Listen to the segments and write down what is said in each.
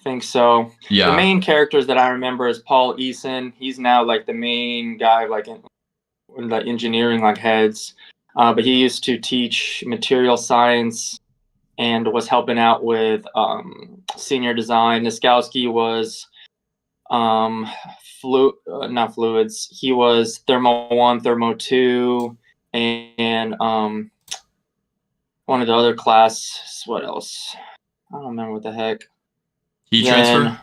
think so. The Yeah. main characters that I remember is Paul Eason. He's now like the main guy, like in the engineering like heads. But he used to teach material science and was helping out with senior design. Niskowski was not fluids. He was Thermo 1, Thermo 2, and one of the other class. What else? I don't remember what the heck. Heat Then transfer?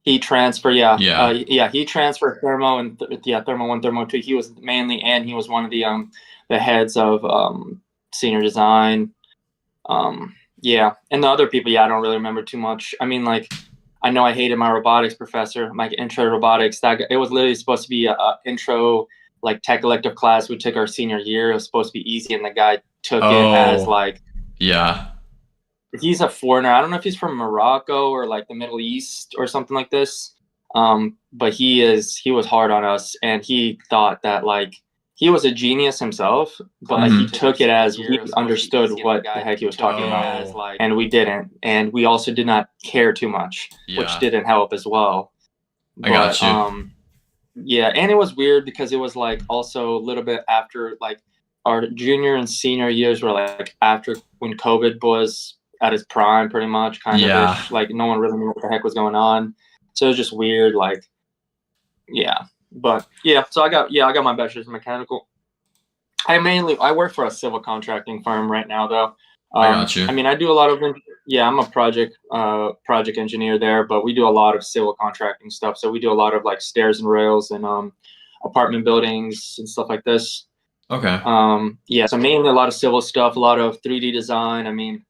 heat transfer, yeah. Yeah. Heat transfer, Thermo, and Thermo 1, Thermo 2. He was mainly, and he was one of the heads of senior design. Yeah, and the other people, yeah, I don't really remember too much. I mean, like, I know I hated my robotics professor, my intro to robotics. It was literally supposed to be a intro, like, tech elective class we took our senior year. It was supposed to be easy, and the guy took it as Oh, like, yeah. he's a foreigner. I don't know if he's from Morocco or like the Middle East or something like this. But he was hard on us, and he thought that like he was a genius himself, but like he took it as we understood what the heck he was talking about, Oh, and we didn't, and we also did not care too much, which yeah. didn't help as well. I got But you. yeah, and it was weird because it was like also a little bit after like our junior and senior years were like after when COVID was at its prime, pretty much, kind of Yeah. ish. Like no one really knew what the heck was going on, so it was just weird. Like, yeah, but yeah. So I got my bachelor's in mechanical. I work for a civil contracting firm right now, though. I got you. I mean, I do a lot of yeah. I'm a project engineer there, but we do a lot of civil contracting stuff. So we do a lot of like stairs and rails and apartment buildings and stuff like this. Okay. Yeah, so mainly a lot of civil stuff, a lot of 3D design. I mean,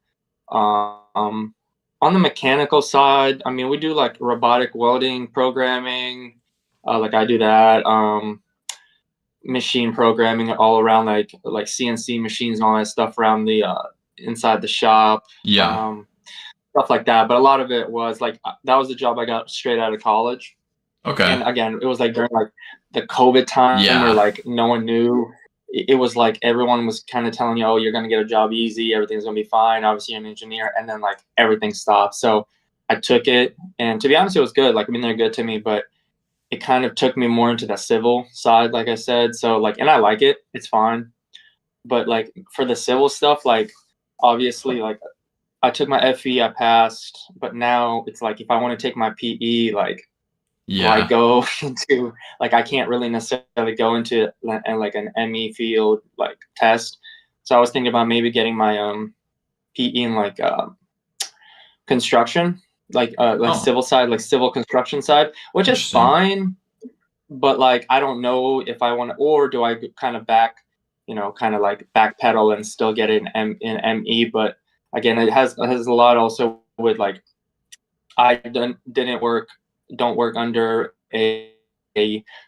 on the mechanical side, I mean, we do like robotic welding programming. Like I do that. Machine programming all around like CNC machines and all that stuff around the inside the shop. Yeah. Stuff like that. But a lot of it was like that was the job I got straight out of college. Okay. And again, it was like during like the COVID time where Yeah. like no one knew. It was like everyone was kind of telling you, oh, you're gonna get a job easy, everything's gonna be fine. Obviously, you're an engineer, and then like everything stopped. So I took it, and to be honest, it was good. Like I mean, they're good to me, but it kind of took me more into the civil side, like I said. So like, and I like it; it's fine. But like for the civil stuff, like obviously, like I took my FE, I passed, but now it's like if I want to take my PE, like do I Yeah. go into like I can't really necessarily go into like an ME field like test. So I was thinking about maybe getting my PE in like construction, like Oh, civil side, like civil construction side, which is interesting. fine. But like I don't know if I want to, or do I kind of kind of like backpedal and still get it in ME. But again, it has a lot also with like I don't work under a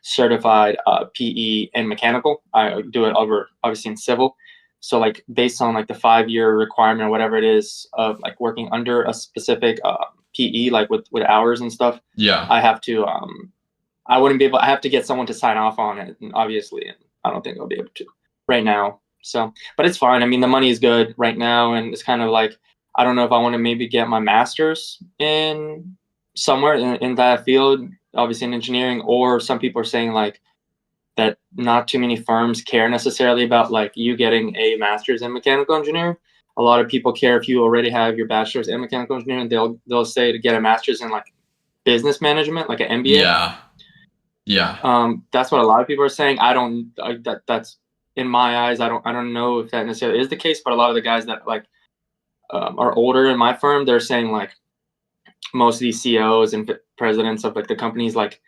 certified PE in mechanical. I do it over obviously in civil. So like based on like the 5 year requirement or whatever it is of like working under a specific PE, like with hours and stuff, Yeah. I have to I wouldn't be able. I have to get someone to sign off on it, and obviously, and I don't think I'll be able to right now. So, but it's fine. I mean, the money is good right now, and it's kind of like I don't know if I want to maybe get my master's in somewhere in that field, obviously in engineering, or some people are saying like that not too many firms care necessarily about like you getting a master's in mechanical engineering. A lot of people care if you already have your bachelor's in mechanical engineering. They'll say to get a master's in like business management, like an MBA. Yeah. Yeah. That's what a lot of people are saying. That's in my eyes. I don't know if that necessarily is the case, but a lot of the guys that like are older in my firm, they're saying like most of these CEOs and presidents of like the companies, like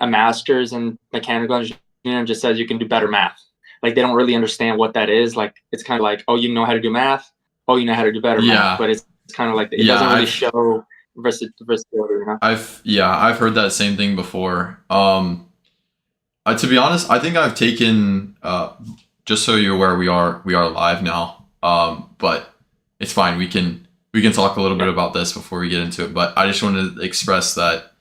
a master's in mechanical engineering just says you can do better math. Like they don't really understand what that is. Like it's kind of like, oh, you know how to do math. Oh, you know how to do better math. Yeah. But it's kind of like it Yeah. doesn't really show versatility. You know? I've heard that same thing before. To be honest, I think I've taken just so you're aware, we are live now. But it's fine. We can talk a little bit Yeah. about this before we get into it. But I just wanted to express that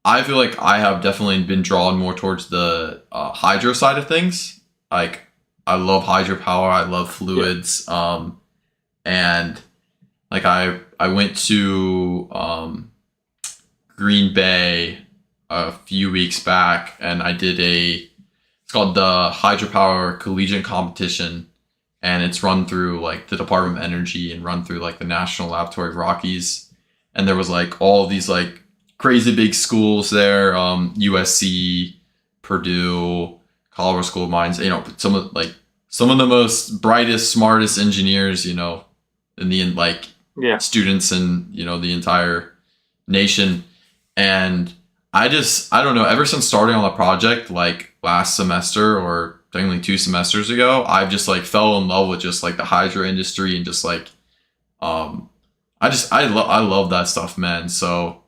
I feel like I have definitely been drawn more towards the hydro side of things. Like I love hydropower. I love Yeah. fluids. And Like I went to Green Bay a few weeks back, and I did it's called the Hydropower Collegiate Competition, and it's run through like the Department of Energy and run through like the National Laboratory of Rockies. And there was like all of these like crazy big schools there, USC, Purdue, Colorado School of Mines, some of the most brightest, smartest engineers, in the students and the entire nation. And I don't know, ever since starting on the project like last semester or technically 2 semesters ago, I've just like fell in love with just like the hydro industry and just like I love that stuff, man. So,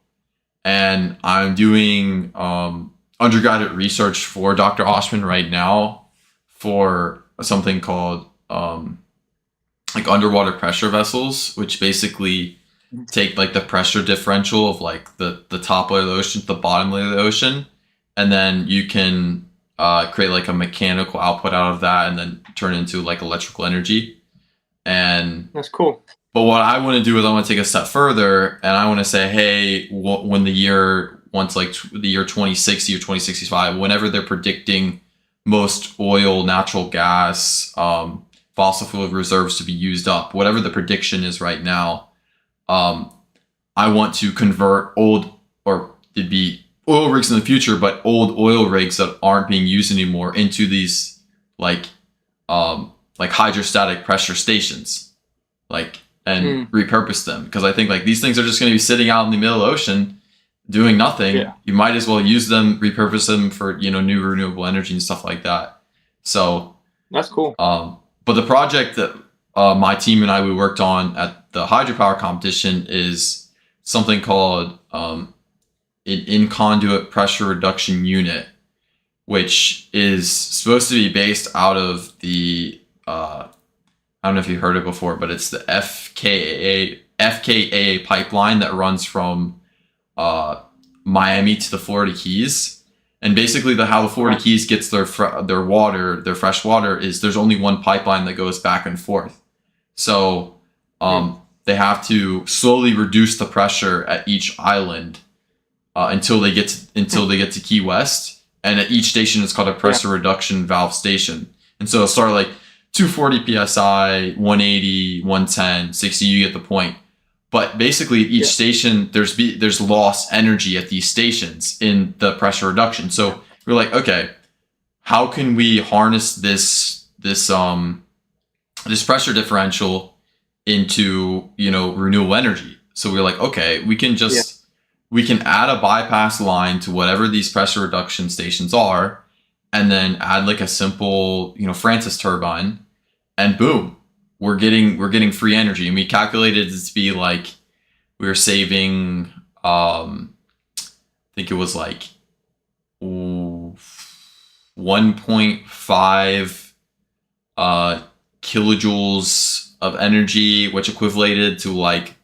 and I'm doing undergraduate research for Dr. Oshman right now for something called like underwater pressure vessels, which basically take like the pressure differential of like the top layer of the ocean to the bottom layer of the ocean, and then you can create like a mechanical output out of that and then turn it into like electrical energy. And that's cool. But what I want to do is I want to take a step further, and I want to say, hey, when the year 2060 or 2065, whenever they're predicting most oil, natural gas, fossil fuel reserves to be used up, whatever the prediction is right now, I want to convert it'd be oil rigs in the future, but old oil rigs that aren't being used anymore into these like hydrostatic pressure stations, and repurpose them, because I think like these things are just going to be sitting out in the middle of the ocean doing nothing. Yeah. You might as well use them, repurpose them for new renewable energy and stuff like that. So that's cool. But the project that my team and we worked on at the hydropower competition is something called an in-conduit pressure reduction unit, which is supposed to be based out of the I don't know if you've heard it before, but it's the FKA pipeline that runs from Miami to the Florida Keys. And basically how the Florida Keys gets their water, their fresh water, is there's only one pipeline that goes back and forth. So they have to slowly reduce the pressure at each island until they get to Key West. And at each station, it's called a pressure reduction valve station. And so it'll start like 240 psi, 180, 110, 60. You get the point. But basically, at each station, there's lost energy at these stations in the pressure reduction. So we're like, okay, how can we harness this pressure differential into renewable energy? So we're like, okay, we can add a bypass line to whatever these pressure reduction stations are, and then add like a simple Francis turbine, and boom, we're getting free energy. And we calculated it to be like we were saving I think it was like 1.5 kilojoules of energy, which equated to like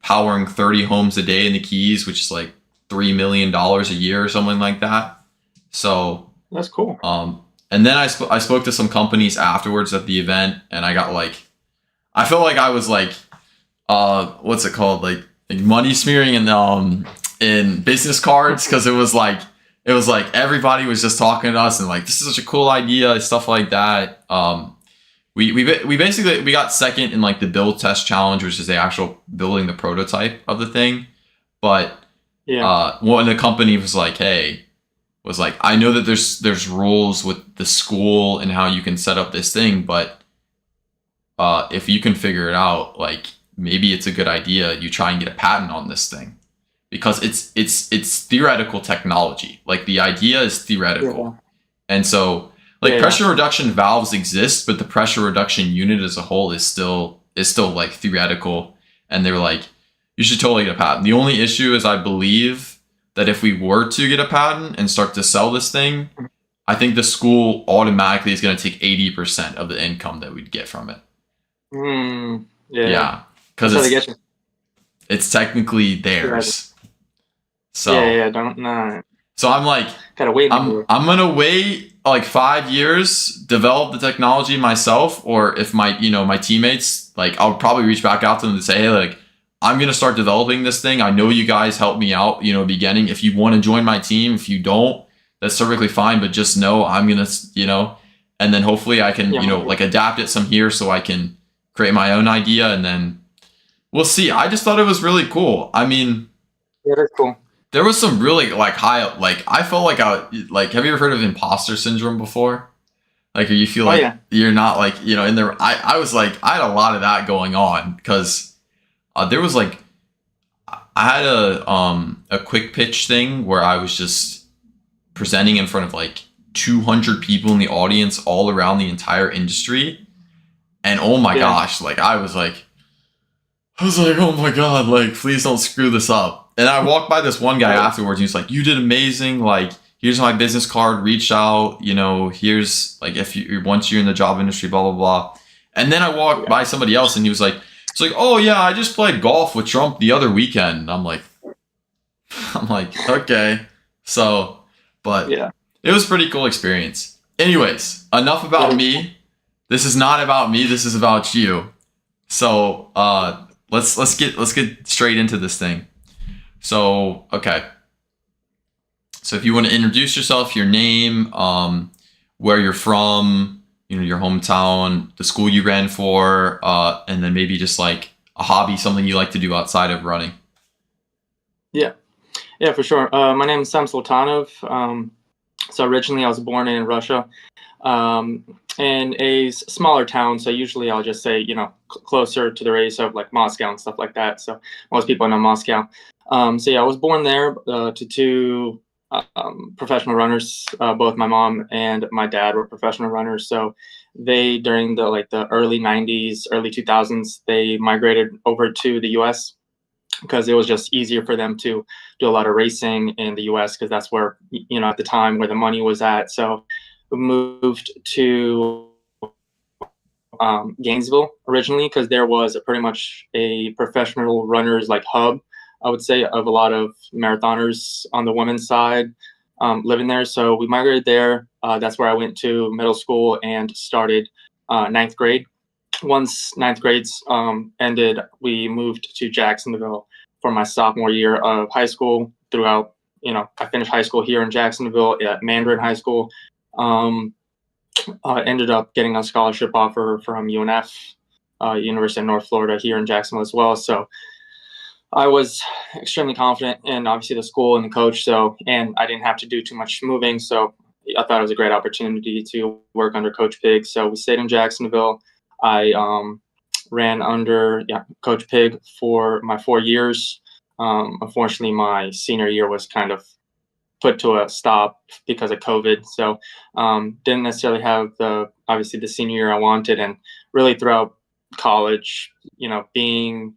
powering 30 homes a day in the Keys, which is like $3 million a year or something like that. So that's cool. And then I spoke to some companies afterwards at the event, and I got like, I felt like I was like, what's it called? Like money smearing in business cards, because it was like everybody was just talking to us and like, this is such a cool idea, stuff like that. We basically got second in like the build test challenge, which is the actual building the prototype of the thing. But when the company was like, I know that there's rules with the school and how you can set up this thing, but if you can figure it out, like maybe it's a good idea you try and get a patent on this thing, because it's theoretical technology. Like the idea is theoretical, and so pressure reduction valves exist, but the pressure reduction unit as a whole is still like theoretical. And they were like, you should totally get a patent. The only issue is, I believe that if we were to get a patent and start to sell this thing, I think the school automatically is going to take 80% of the income that we'd get from it. Yeah. Because it's technically theirs. So don't know. So I'm like, gotta wait. I'm gonna wait like 5 years, develop the technology myself, or if my teammates, like I'll probably reach back out to them and say, hey, like I'm going to start developing this thing. I know you guys helped me out, beginning. If you want to join my team, if you don't, that's perfectly fine. But just know I'm going to, and then hopefully I can, like adapt it some here so I can create my own idea, and then we'll see. I just thought it was really cool. I mean, Yeah, that's cool. there was some really like high up, like I felt like have you ever heard of imposter syndrome before? Like, you feel like you're not like, in there. I was like, I had a lot of that going on because there was like, I had a quick pitch thing where I was just presenting in front of like 200 people in the audience all around the entire industry. And oh my gosh, like I was like, oh my God, like, please don't screw this up. And I walked by this one guy afterwards. And he was like, you did amazing. Like, here's my business card. Reach out. Here's like, once you're in the job industry, blah, blah, blah. And then I walked by somebody else and he was like, it's like, oh yeah, I just played golf with Trump the other weekend. And I'm like, okay. So, but it was a pretty cool experience. Anyways, enough about me. This is not about me. This is about you. So, let's get straight into this thing. So, okay. So if you want to introduce yourself, your name, where you're from, your hometown, the school you ran for, and then maybe just like a hobby, something you like to do outside of running. Yeah, for sure. My name is Sem Sultanov. So originally I was born in Russia, in a smaller town. So usually I'll just say, closer to the radius of like Moscow and stuff like that. So most people know Moscow. So yeah, I was born there to two professional runners. Both my mom and my dad were professional runners. So they, during the early 90s, early 2000s, they migrated over to the US because it was just easier for them to do a lot of racing in the US because that's where, at the time where the money was at. So we moved to Gainesville originally because there was pretty much a professional runners like hub, I would say, of a lot of marathoners on the women's side living there. So we migrated there. That's where I went to middle school and started ninth grade. Once ninth grades ended, we moved to Jacksonville for my sophomore year of high school. Throughout, I finished high school here in Jacksonville at Mandarin High School. Ended up getting a scholarship offer from UNF, University of North Florida, here in Jacksonville as well. So I was extremely confident in obviously the school and the coach. So, and I didn't have to do too much moving. So I thought it was a great opportunity to work under Coach Pig. So we stayed in Jacksonville. I ran under Coach Pig for my 4 years. Unfortunately, my senior year was kind of put to a stop because of COVID. So didn't necessarily have obviously the senior year I wanted. And really throughout college, being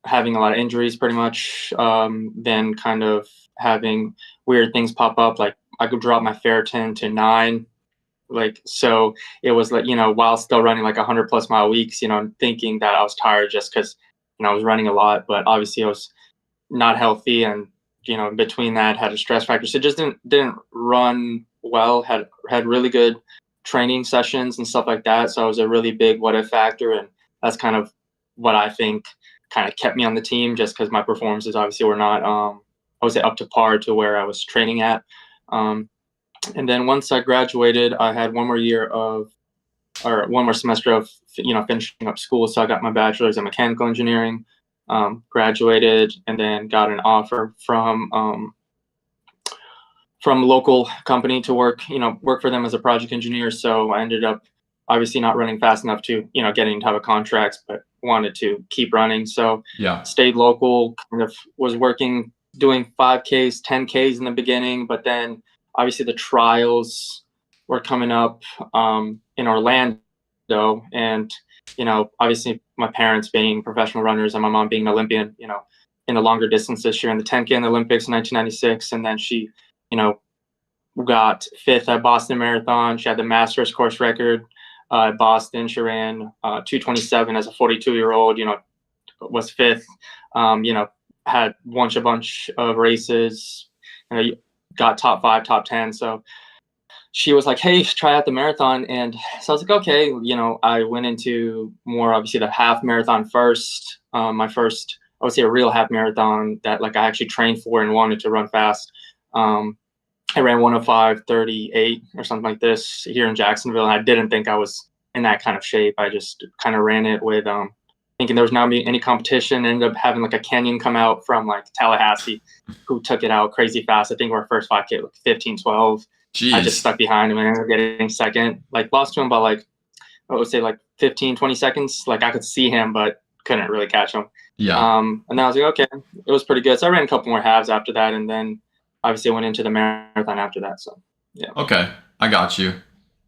having a lot of injuries pretty much, then kind of having weird things pop up. Like I could drop my ferritin to 9. So it was like, while still running like 100+ mile weeks, thinking that I was tired just because, I was running a lot, but obviously I was not healthy. And, between that had a stress factor. So just didn't run well, had really good training sessions and stuff like that. So it was a really big what if factor. And that's kind of what I think kind of kept me on the team, just because my performances obviously were not, I would say, up to par to where I was training at. And then once I graduated, I had one more semester of, finishing up school. So I got my bachelor's in mechanical engineering, graduated, and then got an offer from a local company to work for them as a project engineer. So I ended up obviously not running fast enough to, getting to have a contract, but wanted to keep running. So stayed local, kind of was working, doing 5Ks, 10Ks in the beginning, but then obviously the trials were coming up in Orlando, and obviously my parents being professional runners and my mom being an Olympian, in the longer distance this year in the 10K in the Olympics in 1996, and then she, got 5th at Boston Marathon. She had the Masters course record at Boston. She ran 2:27 as a 42-year-old. Was 5th. Had a bunch of races. Got top 5, top 10. So she was like, "Hey, try out the marathon." And so I was like, "Okay." I went into more obviously the half marathon first. My first, I would say, a real half marathon that like I actually trained for and wanted to run fast. I ran 105:38 or something like this here in Jacksonville. And I didn't think I was in that kind of shape. I just kind of ran it with thinking there was not any competition. Ended up having like a Kenyan come out from like Tallahassee who took it out crazy fast. I think our first 5K like 15:12. Jeez. I just stuck behind him and ended up getting second. Like lost to him by like I would say like 15, 20 seconds. Like I could see him, but couldn't really catch him. Yeah. And then I was like, okay, it was pretty good. So I ran a couple more halves after that, and then obviously I went into the marathon after that. So yeah. Okay, I got you.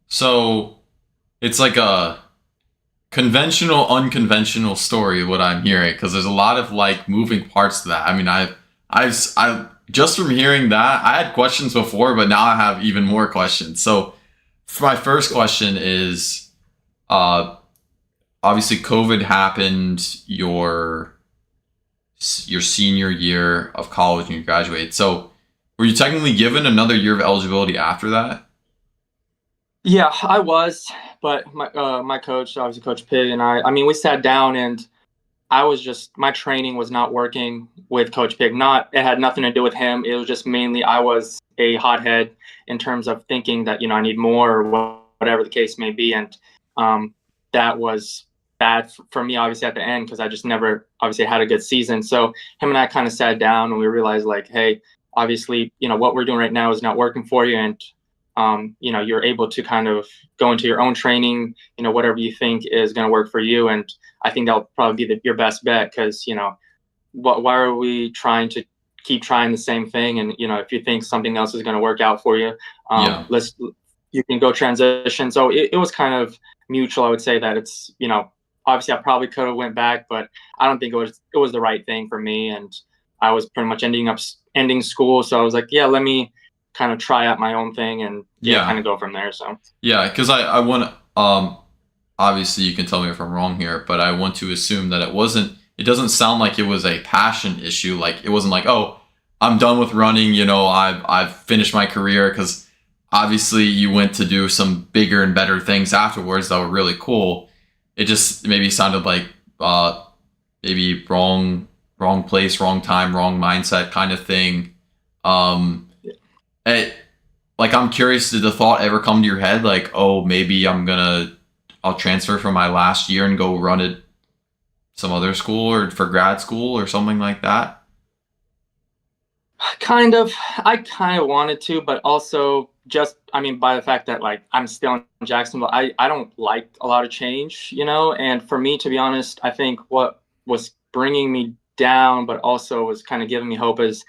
So it's like a conventional, unconventional story. What I'm hearing, because there's a lot of like moving parts to that. I mean, I just from hearing that, I had questions before, but now I have even more questions. So my first question is, obviously COVID happened your senior year of college when you graduated. So were you technically given another year of eligibility after that? Yeah, I was, but my coach, obviously Coach Pig, and I mean, we sat down and I was just, my training was not working with Coach Pig. It had nothing to do with him. It was just mainly I was a hothead in terms of thinking that, I need more or whatever the case may be. And that was bad for me, obviously, at the end, because I just never obviously had a good season. So him and I kind of sat down and we realized like, hey, obviously, what we're doing right now is not working for you. And you're able to kind of go into your own training, whatever you think is going to work for you. And I think that'll probably be your best bet because, why are we trying to keep trying the same thing? And, if you think something else is going to work out for you, you can go transition. So it was kind of mutual. I would say that it's, obviously I probably could have went back, but I don't think it was the right thing for me. And I was pretty much ending school. So I was like, yeah, let me kind of try out my own thing and kind of go from there. So yeah, because I want obviously you can tell me if I'm wrong here, but I want to assume that it doesn't sound like it was a passion issue. Like it wasn't like, oh, I'm done with running, I've finished my career, because obviously you went to do some bigger and better things afterwards that were really cool. It just maybe sounded like maybe wrong place, wrong time, wrong mindset kind of thing. I'm curious, did the thought ever come to your head like, oh, maybe I'll transfer from my last year and go run at some other school or for grad school or something like that? I kind of wanted to, but also just, by the fact that like I'm still in Jacksonville, I don't like a lot of change, and for me, to be honest, I think what was bringing me down, but also was kind of giving me hope is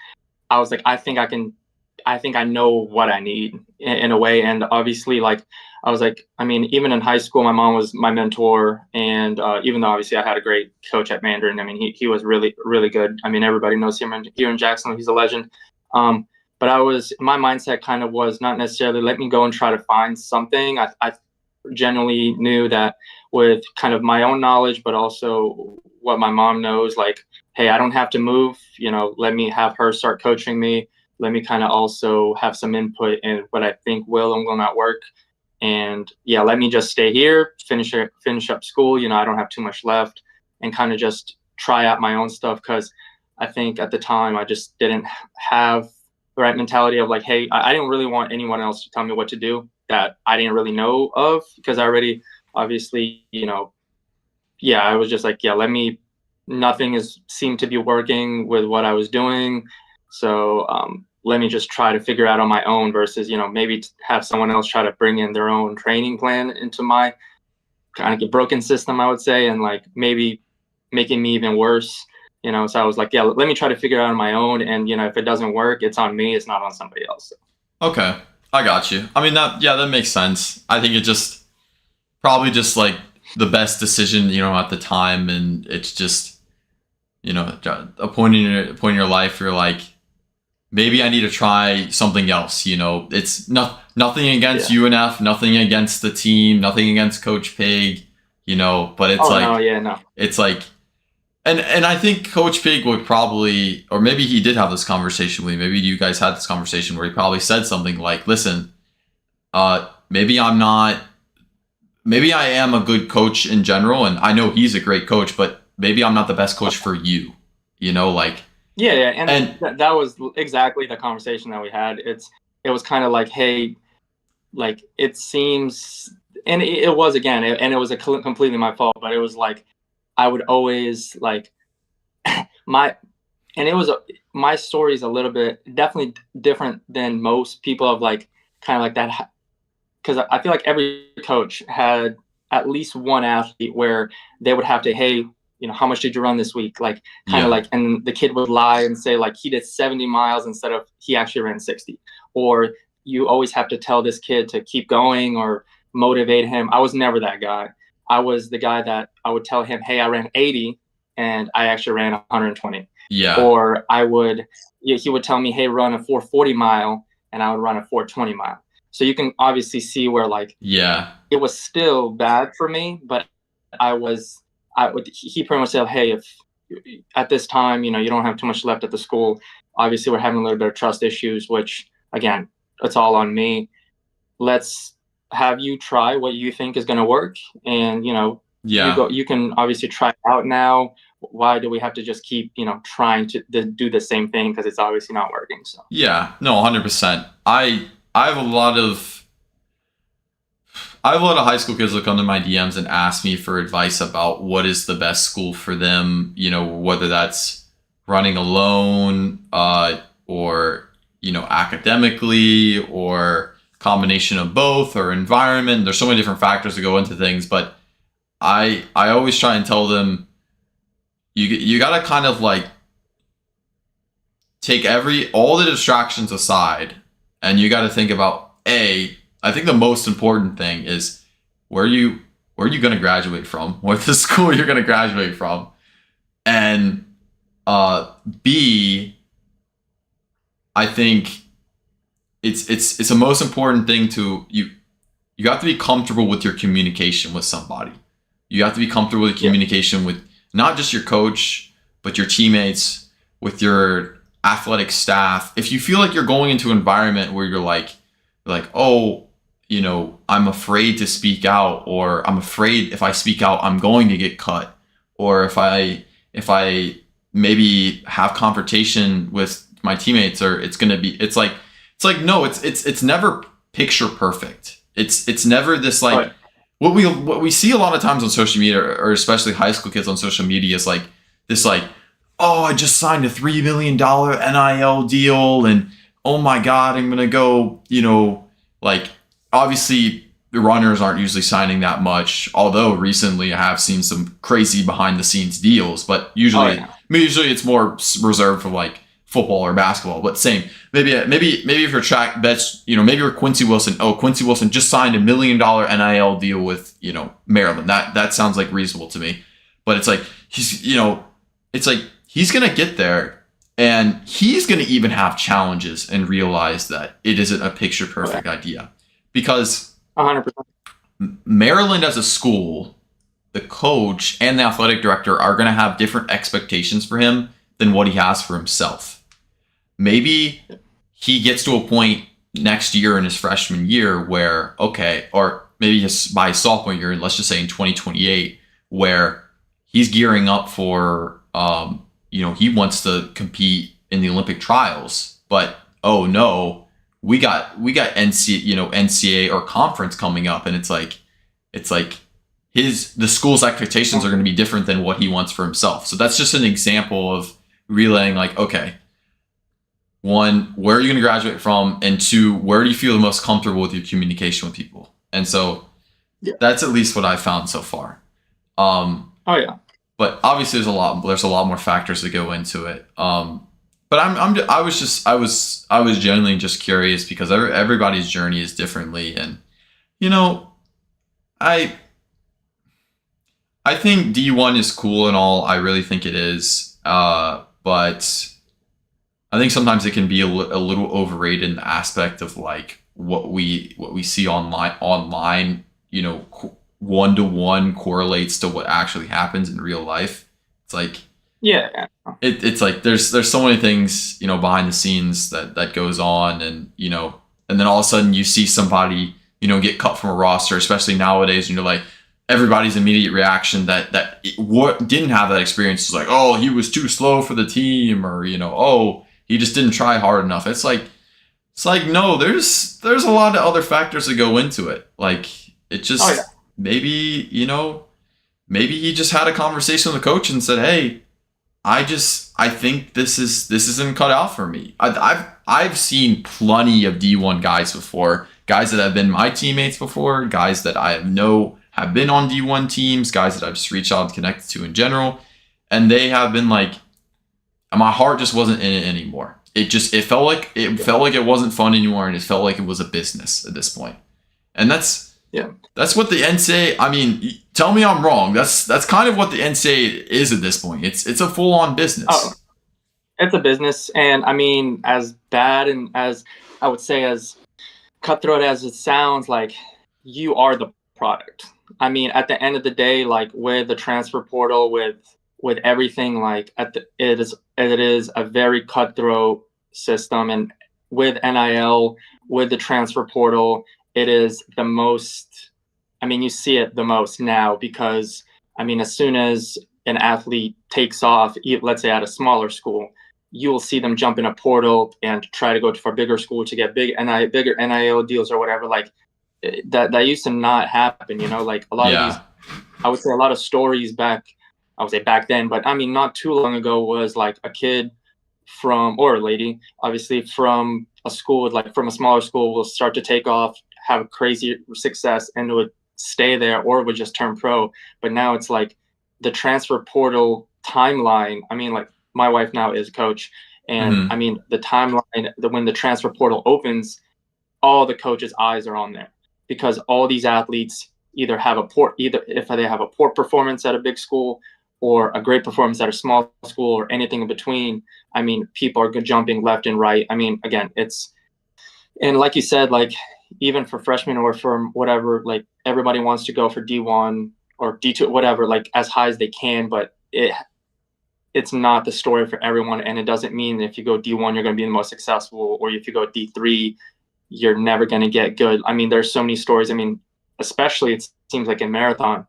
I was like, I think I know what I need in a way. And obviously, like, I was like, even in high school, my mom was my mentor. And even though obviously I had a great coach at Mandarin, he was really, really good. Everybody knows him here in Jacksonville. He's a legend. But my mindset kind of was not necessarily let me go and try to find something. I generally knew that with kind of my own knowledge, but also what my mom knows, like, hey, I don't have to move, let me have her start coaching me. Let me kind of also have some input in what I think will and will not work. And yeah, let me just stay here, finish up school. I don't have too much left, and kind of just try out my own stuff. Cause I think at the time I just didn't have the right mentality of like, hey, I didn't really want anyone else to tell me what to do that I didn't really know of, because I already obviously, I was just like, yeah, nothing seemed to be working with what I was doing. So let me just try to figure out on my own versus, maybe have someone else try to bring in their own training plan into my kind of broken system, I would say, and like maybe making me even worse, So I was like, yeah, let me try to figure it out on my own. And, if it doesn't work, it's on me. It's not on somebody else. Okay. I got you. That makes sense. I think it just probably just like the best decision, at the time. And it's just, a point in your life, you're like, maybe I need to try something else. It's nothing against UNF, nothing against the team, nothing against Coach Pig, but it's it's like, and I think Coach Pig would probably, or maybe he did have this conversation with you. Maybe you guys had this conversation where he probably said something like, listen, maybe I'm not, maybe I am a good coach in general, and I know he's a great coach, but maybe I'm not the best coach for you, like, yeah, and that was exactly the conversation that we had. It was kind of like, hey, like it seems, and it was again, and it was completely my fault, but it was like I would always like my, and it was my story is a little bit definitely different than most people of like kind of like that, because I feel like every coach had at least one athlete where they would have to, hey, how much did you run this week? Like kind of like, and the kid would lie and say like he did 70 miles instead of he actually ran 60. Or you always have to tell this kid to keep going or motivate him. I was never that guy. I was the guy that I would tell him, hey, I ran 80 and I actually ran 120. Yeah. Or he would tell me, hey, run a 440 mile, and I would run a 420 mile. So you can obviously see where like, it was still bad for me, but he pretty much said, hey, if at this time, you don't have too much left at the school, obviously we're having a little bit of trust issues, which again, it's all on me. Let's have you try what you think is going to work. And, you can obviously try it out now. Why do we have to just keep, trying to do the same thing? Because it's obviously not working. So, yeah, no, 100%. I have a lot of high school kids look under my DMs and ask me for advice about what is the best school for them, whether that's running alone, or, academically, or combination of both, or environment. There's so many different factors that go into things, but I always try and tell them, you got to kind of like take all the distractions aside, and you got to think about, I think the most important thing is where are you going to graduate from? What the school you're going to graduate from? And B, I think it's the most important thing to you have to be comfortable with your communication with somebody. You have to be comfortable with communication with not just your coach, but your teammates, with your athletic staff. If you feel like you're going into an environment where you're like, oh, I'm afraid to speak out, or I'm afraid if I speak out, I'm going to get cut. Or if I maybe have confrontation with my teammates, or it's never picture perfect. It's never this like, what we see a lot of times on social media, or especially high school kids on social media, is like this like, oh, I just signed a $3 million NIL deal, and oh my God, I'm going to go, like, obviously the runners aren't usually signing that much, although recently I have seen some crazy behind the scenes deals, but usually it's more reserved for like football or basketball. But same, maybe if you're track bets, maybe you're Quincy Wilson. Oh, Quincy Wilson just signed a $1 million NIL deal with, Maryland. That sounds like reasonable to me. But it's like, he's going to get there, and he's going to even have challenges and realize that it isn't a picture perfect idea, because 100%. Maryland as a school, the coach and the athletic director are going to have different expectations for him than what he has for himself. Maybe he gets to a point next year in his freshman year where, or maybe by his sophomore year, let's just say in 2028, where he's gearing up for, he wants to compete in the Olympic trials, but oh no, we got NCAA or conference coming up, and it's like the school's expectations are going to be different than what he wants for himself. So that's just an example of relaying, like, okay, one, where are you going to graduate from? And two, where do you feel the most comfortable with your communication with people? And so that's at least what I've found so far. But obviously there's a lot more factors that go into it. But I was genuinely just curious, because everybody's journey is differently. And, I think D1 is cool and all. I really think it is. But I think sometimes it can be a little overrated in the aspect of like what we see online, 1-to-1 correlates to what actually happens in real life. It's like, it's like there's so many things, behind the scenes that goes on, and and then all of a sudden you see somebody get cut from a roster, especially nowadays. Like everybody's immediate reaction that what didn't have that experience is like, oh, he was too slow for the team, or oh, he just didn't try hard enough. It's like no, there's a lot of other factors that go into it. Like it just maybe maybe he just had a conversation with the coach and said, hey, I think this isn't cut out for me. I've seen plenty of D1 guys before, guys that have been my teammates before, guys that I know have been on D1 teams, guys that I've just reached out and connected to in general, and they have been like, my heart just wasn't in it anymore. It felt like it wasn't fun anymore, and it felt like it was a business at this point. And that's what the NCAA, I mean, tell me I'm wrong. That's kind of what the NCAA is at this point. It's a full-on business. Oh, it's a business. And I mean, as bad and as I would say, as cutthroat as it sounds, like you are the product. I mean, at the end of the day, like with the transfer portal, with everything, like it is a very cutthroat system. And with NIL, with the transfer portal, it is the most, I mean, you see it the most now because, I mean, as soon as an athlete takes off, let's say at a smaller school, you will see them jump in a portal and try to go for a bigger school to get bigger NIL deals or whatever. Like that used to not happen, like a lot of these, I would say a lot of stories back then, but I mean, not too long ago was like a kid or a lady, obviously from a school, like from a smaller school, will start to take off, have crazy success, and would stay there or would just turn pro. But now it's like the transfer portal timeline. I mean, like my wife now is a coach, and I mean the timeline, when the transfer portal opens, all the coaches' eyes are on there because all these athletes either if they have a poor performance at a big school or a great performance at a small school or anything in between. I mean, people are jumping left and right. I mean, again, and like you said, like even for freshmen or for whatever, like everybody wants to go for D1 or D2, whatever, like as high as they can, but it's not the story for everyone. And it doesn't mean if you go D1, you're going to be the most successful, or if you go D3, you're never going to get good. I mean, there's so many stories. I mean, especially it seems like in marathon,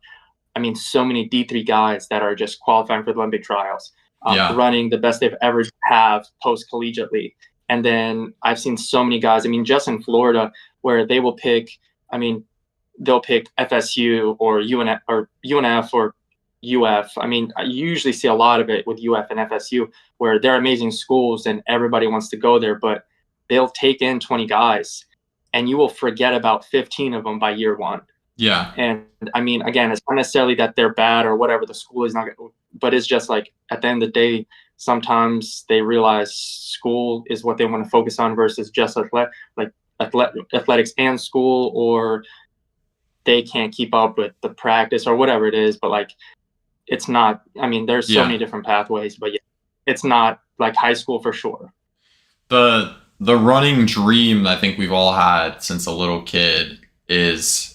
I mean, so many D3 guys that are just qualifying for the Olympic trials, running the best they've ever have post-collegiately. And then I've seen so many guys, I mean, just in Florida, where they will pick, I mean, they'll pick FSU or UNF or UF. I mean, I usually see a lot of it with UF and FSU, where they're amazing schools and everybody wants to go there, but they'll take in 20 guys and you will forget about 15 of them by year one. Yeah. And I mean, again, it's not necessarily that they're bad or whatever, the school is not, but it's just like at the end of the day, sometimes they realize school is what they want to focus on versus just athletics and school, or they can't keep up with the practice or whatever it is. But like, it's not, I mean, there's so many different pathways, but yeah, it's not like high school for sure. The running dream I think we've all had since a little kid is,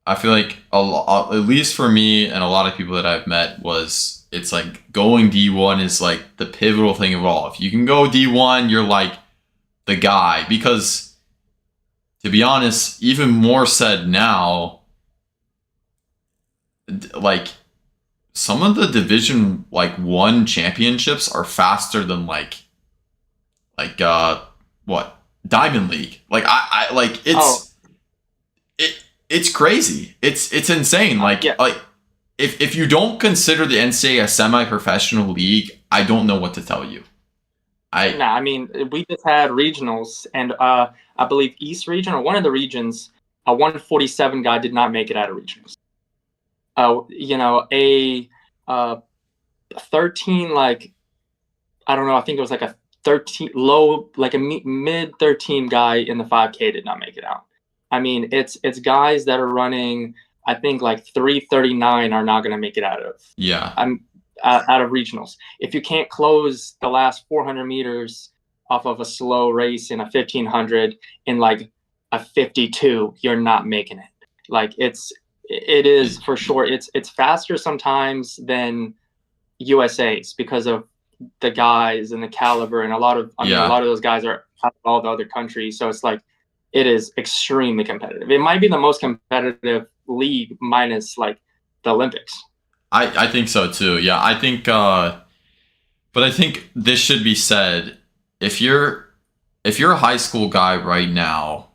I feel like at least for me and a lot of people that I've met, it's like going D1 is like the pivotal thing of all. If you can go D1, you're like the guy, because to be honest, even more said now, like some of the Division like 1 championships are faster than like what Diamond League. Like I like it's crazy. It's insane. Like if you don't consider the NCAA a semi-professional league, I don't know what to tell you. I mean, we just had regionals, and I believe East region or one of the regions, a 147 guy did not make it out of regionals. A 13, like, I don't know, I think it was like a 13 low, like a mid 13 guy in the 5K did not make it out. I mean, it's guys that are running, I think like 3:39 are not going to make it out of. Yeah. Out of regionals. If you can't close the last 400 meters off of a slow race in a 1500 in like a 52, you're not making it. Like it is for sure. It's faster sometimes than USA's because of the guys and the caliber, and a lot of those guys are out of all the other countries. So it's like it is extremely competitive. It might be the most competitive league minus like the Olympics. I think so too. Yeah, I think, but I think this should be said. If you're a high school guy right now,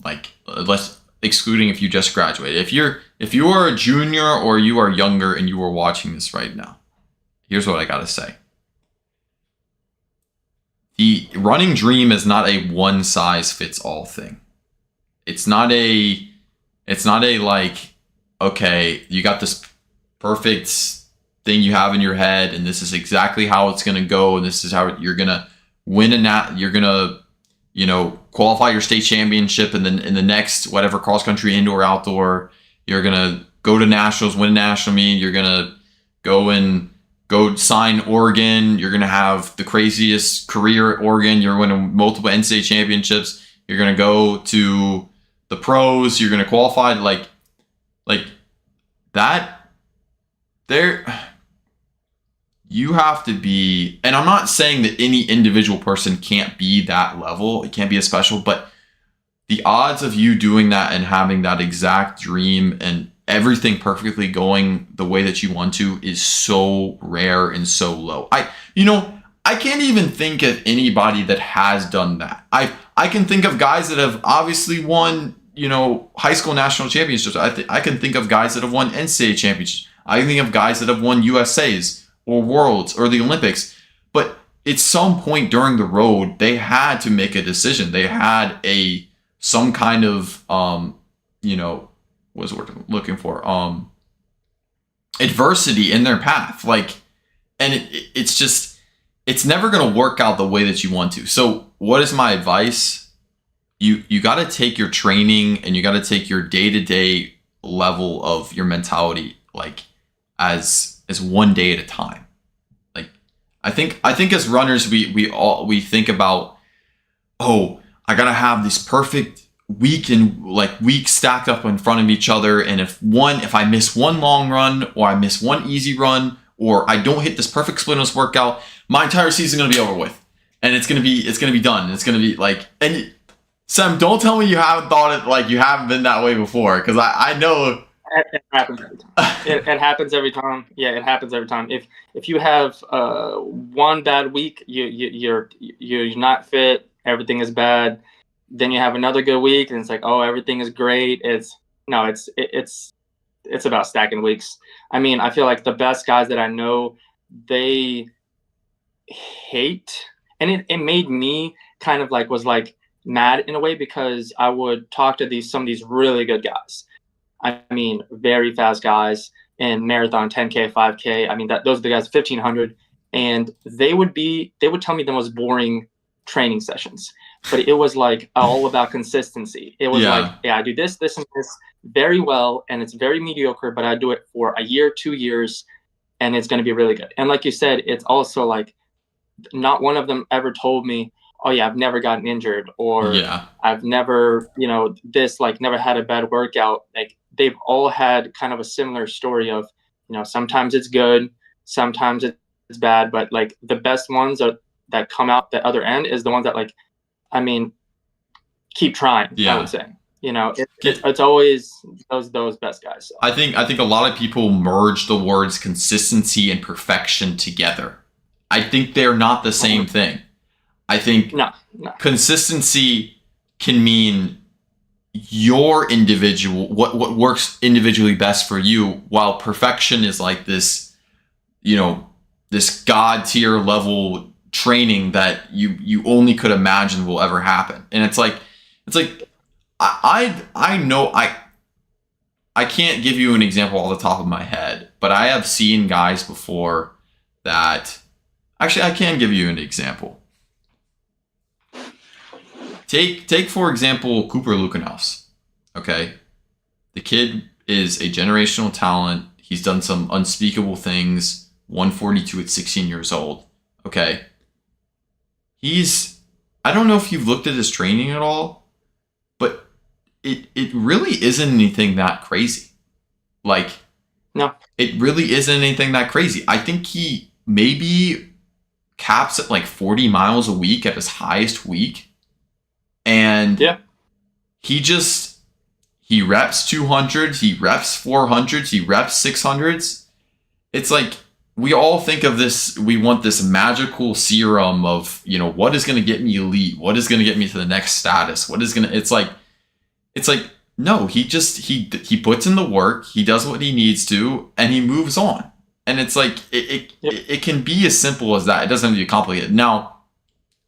like let's excluding if you just graduated. If you are a junior or you are younger and you are watching this right now, here's what I gotta say. The running dream is not a one size fits all thing. It's not a like, okay, you got this perfect thing you have in your head and this is exactly how it's going to go and this is how you're going to win you're going to, you know, qualify your state championship and then in the next whatever cross country, indoor, outdoor, you're going to go to nationals, win a national meet, you're going to go sign Oregon, you're going to have the craziest career at Oregon, you're winning multiple NCAA championships, you're going to go to the pros, you're going to qualify, like that. There, you have to be, and I'm not saying that any individual person can't be that level, it can't be as special, but the odds of you doing that and having that exact dream and everything perfectly going the way that you want to is so rare and so low. I can't even think of anybody that has done that. I can think of guys that have obviously won, you know, high school national championships. I can think of guys that have won NCAA championships. I think of guys that have won USAs or Worlds or the Olympics. But at some point during the road, they had to make a decision. They had some kind of, what's the word I'm looking for? Adversity in their path. Like, and it's never going to work out the way that you want to. So what is my advice? You got to take your training and you got to take your day-to-day level of your mentality, like, as one day at a time. Like, I think as runners, we think about, oh, I gotta have this perfect week stacked up in front of each other, and if I miss one long run or I miss one easy run or I don't hit this perfect split in this workout, my entire season is gonna be over with, and it's gonna be done. And it's gonna be like, and Sem, don't tell me you haven't thought it, like you haven't been that way before, because I know. It happens every time. It happens every time. Yeah, it happens every time. If you have one bad week, you're not fit, everything is bad. Then you have another good week, and it's like, oh, everything is great. It's about stacking weeks. I mean, I feel like the best guys that I know, they hate, and it made me kind of like was like mad in a way, because I would talk to some of these really good guys. I mean, very fast guys in marathon, 10K, 5K. I mean, those are the guys, 1500. And they would tell me the most boring training sessions. But it was like all about consistency. It was like, I do this, and this very well, and it's very mediocre, but I do it for a year, 2 years, and it's going to be really good. And like you said, it's also like not one of them ever told me, oh yeah, I've never gotten injured, or I've never, never had a bad workout. Like, they've all had kind of a similar story of, sometimes it's good, sometimes it's bad, but like the best ones that come out the other end is the ones that, like, I mean, keep trying. I would say, it's always those best guys. So. I think a lot of people merge the words consistency and perfection together. I think they're not the same thing. I think consistency can mean your individual, what works individually best for you, while perfection is like this, this God tier level training that you only could imagine will ever happen. And it's like I know I can't give you an example off the top of my head, but I have seen guys before that, actually I can give you an example. Take for example Cooper Lukenhaus. Okay, the kid is a generational talent. He's done some unspeakable things. 142 at 16 years old. Okay, I don't know if you've looked at his training at all, but it really isn't anything that crazy. Like, no, it really isn't anything that crazy. I think he maybe caps at like 40 miles a week at his highest week. And he reps 200s, he reps 400s, he reps 600s. It's like, we all think of this, we want this magical serum of, what is going to get me elite? What is going to get me to the next status? It's like, no, he puts in the work, he does what he needs to, and he moves on. And it's like, it can be as simple as that. It doesn't have to be complicated. Now,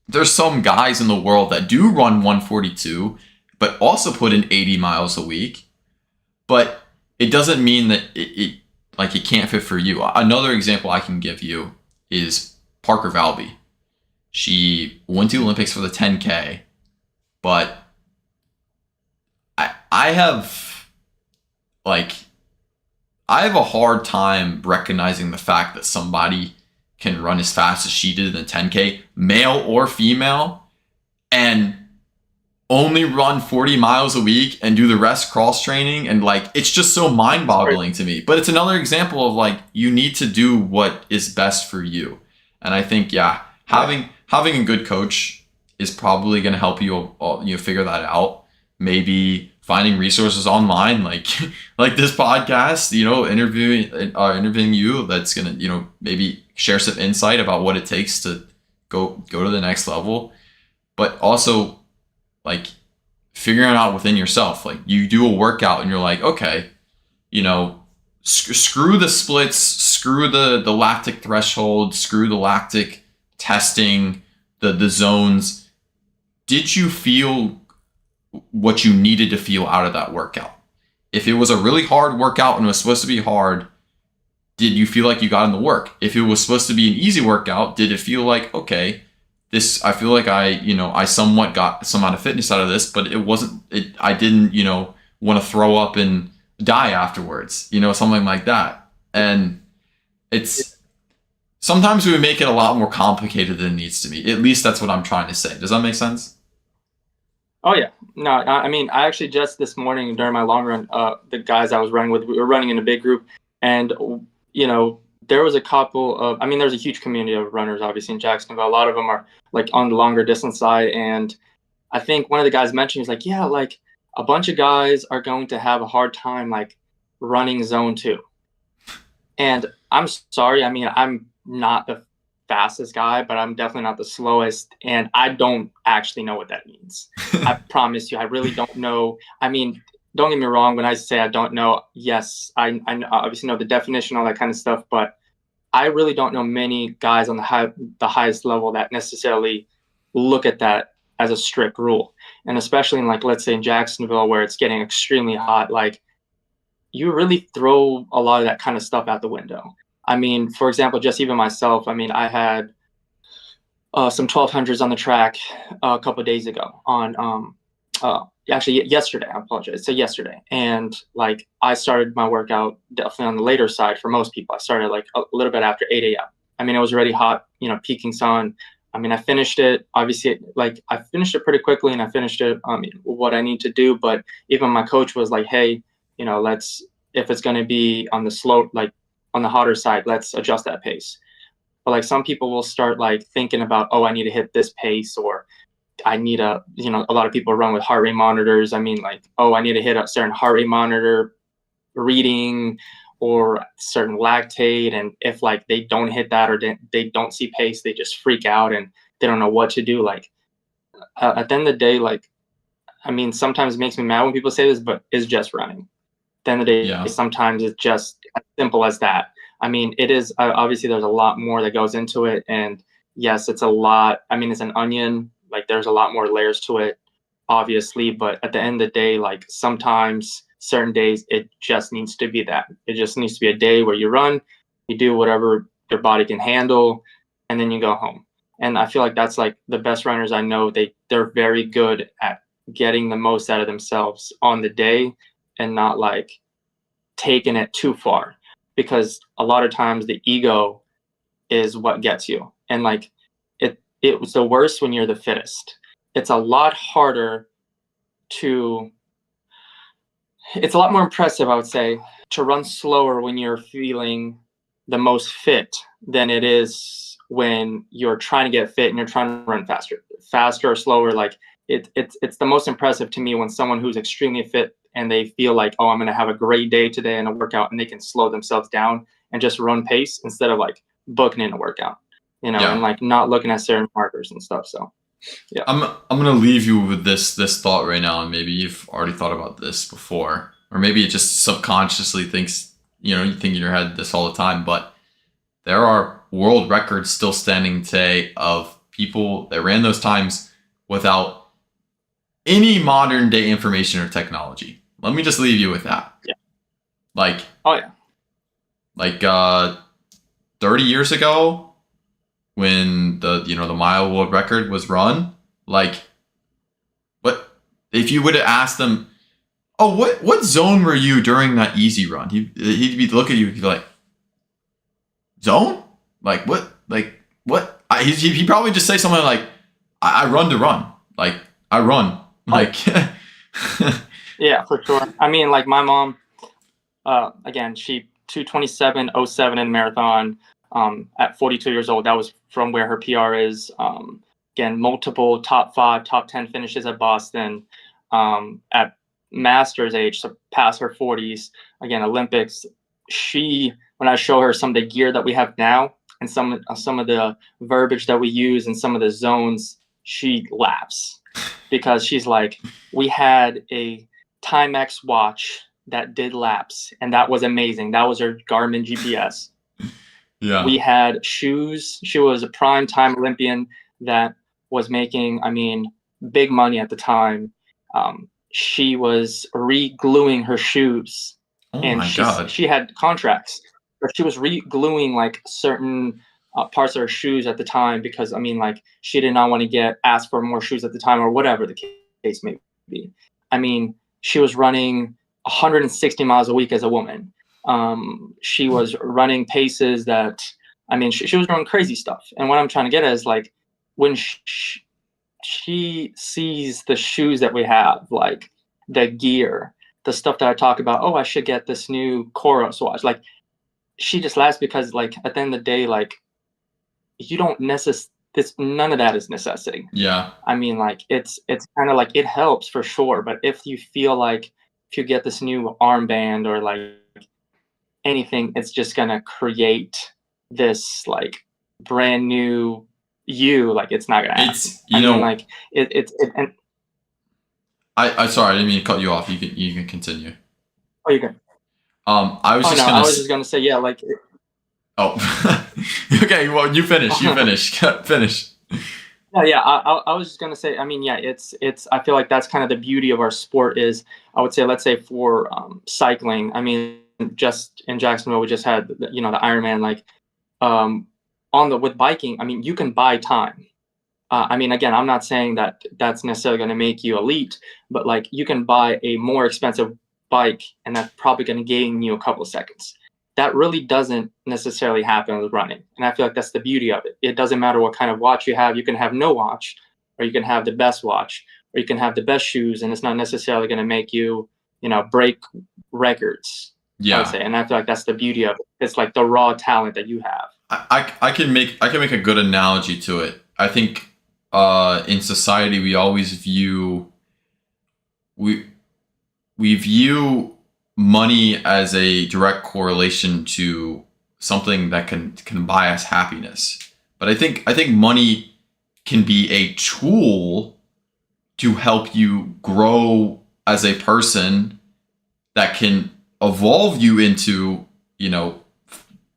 there's some guys in the world that do run 142, but also put in 80 miles a week. But it doesn't mean that it can't fit for you. Another example I can give you is Parker Valby. She went to the Olympics for the 10K, but I have a hard time recognizing the fact that somebody can run as fast as she did in the 10K, male or female, and only run 40 miles a week and do the rest cross training. And it's just so mind boggling to me. But it's another example of you need to do what is best for you. And I think, having a good coach is probably going to help you figure that out. Maybe finding resources online, like this podcast, interviewing you, that's going to, maybe share some insight about what it takes to go to the next level. But also, figuring out within yourself, you do a workout and you're like, okay, screw the splits, screw the lactic threshold, screw the lactic testing, the zones. Did you feel what you needed to feel out of that workout? If it was a really hard workout and it was supposed to be hard, did you feel like you got in the work? If it was supposed to be an easy workout, did it feel like, okay, I feel like I somewhat got some amount of fitness out of this, but I didn't, want to throw up and die afterwards, something like that. And sometimes we make it a lot more complicated than it needs to be. At least that's what I'm trying to say. Does that make sense? Oh yeah. No, I mean, I actually just this morning during my long run, the guys I was running with, we were running in a big group, and, there was a couple of, there's a huge community of runners, obviously, in Jacksonville. A lot of them are on the longer distance side. And I think one of the guys mentioned, he's like, yeah, a bunch of guys are going to have a hard time, running zone 2. And I'm sorry. I'm not the fastest guy, but I'm definitely not the slowest. And I don't actually know what that means. I promise you, I really don't know. Don't get me wrong. When I say I don't know, yes, I obviously know the definition, all that kind of stuff, but I really don't know many guys on the highest level that necessarily look at that as a strict rule. And especially in let's say in Jacksonville, where it's getting extremely hot, you really throw a lot of that kind of stuff out the window. For example, just even myself, I had some 1200s on the track a couple of days ago on actually yesterday. I apologize. So yesterday, and I started my workout definitely on the later side for most people. I started a little bit after 8 a.m. It was already hot, peaking sun. I finished it. Obviously, I finished it pretty quickly, and I finished it. What I need to do, but even my coach was like, "Hey, if it's going to be on the slow, on the hotter side, let's adjust that pace." But some people will start thinking about, oh, I need to hit this pace, or I need a lot of people run with heart rate monitors. Oh, I need to hit a certain heart rate monitor reading or certain lactate. And if they don't hit that, or they don't see pace, they just freak out and they don't know what to do. At the end of the day, sometimes it makes me mad when people say this, but it's just running. At the end of the day, Yeah. Sometimes it's just as simple as that. It is obviously there's a lot more that goes into it. And yes, it's a lot. It's an onion. There's a lot more layers to it, obviously. But at the end of the day, sometimes certain days, it just needs to be that. It just needs to be a day where you run, you do whatever your body can handle, and then you go home. And I feel like that's the best runners I know. They're very good at getting the most out of themselves on the day and not taking it too far, because a lot of times the ego is what gets you. And it was the worst when you're the fittest. It's a lot harder it's a lot more impressive, I would say, to run slower when you're feeling the most fit than it is when you're trying to get fit and you're trying to run faster or slower. it's the most impressive to me when someone who's extremely fit and they feel like, oh, I'm going to have a great day today in a workout, and they can slow themselves down and just run pace instead of like booking in a workout, you know, and like not looking at certain markers and stuff. So yeah, I'm gonna leave you with this thought right now, and maybe you've already thought about this before, or maybe it just subconsciously thinks, you know, you think in your head this all the time, but there are world records still standing today of people that ran those times without any modern day information or technology. Let me just leave you with that. Yeah. Like, oh yeah, like 30 years ago, when the mile world record was run, like, what if you would have asked them, oh, what zone were you during that easy run? He'd be look at you, he'd be like, zone? Like what? Like what? He'd probably just say something like, I run to run. Like I run. Like yeah, for sure. I mean, like my mom, again, she 2:27:07 in marathon. At 42 years old, that was from where her PR is. Again, multiple top 5, top 10 finishes at Boston. At master's age, so past her 40s. Again, Olympics. When I show her some of the gear that we have now and some of the verbiage that we use and some of the zones, she laughs because she's like, we had a Timex watch that did laps, and that was amazing. That was her Garmin GPS. Yeah. We had shoes. She was a prime time Olympian that was making, I mean, big money at the time. She was re-gluing her shoes. Oh and my God. She had contracts, but she was re-gluing like certain parts of her shoes at the time because, I mean, like she did not want to get asked for more shoes at the time or whatever the case may be. I mean, she was running 160 miles a week as a woman. She was running paces that, I mean, she was doing crazy stuff. And what I'm trying to get at is like when she sees the shoes that we have, like the gear, the stuff that I talk about, oh, I should get this new Koros watch. Like she just laughs because like at the end of the day, like you don't none of that is necessity. Yeah. I mean, like it's kind of like it helps for sure. But if you feel like if you get this new armband or like anything, it's just gonna create this like brand new you. Like it's not gonna happen. It's I mean, like it's and I sorry, I didn't mean to cut you off. You can continue. oh, you can. I was just gonna say yeah, like. Oh, okay. Well, you finish. You finish. Finish. Yeah. I was just gonna say. I mean, yeah. It's. I feel like that's kind of the beauty of our sport. Is I would say, let's say for cycling. I mean, just in Jacksonville, we just had the Ironman. Like, with biking. I mean, you can buy time. I mean, again, I'm not saying that that's necessarily going to make you elite, but like you can buy a more expensive bike, and that's probably going to gain you a couple of seconds. That really doesn't necessarily happen with running. And I feel like that's the beauty of it. It doesn't matter what kind of watch you have. You can have no watch, or you can have the best watch, or you can have the best shoes, and it's not necessarily going to make you, break records. Yeah. I would say. And I feel like that's the beauty of it. It's like the raw talent that you have. I can make a good analogy to it. I think in society we always view we view money as a direct correlation to something that can buy us happiness. But I think money can be a tool to help you grow as a person that can evolve you into,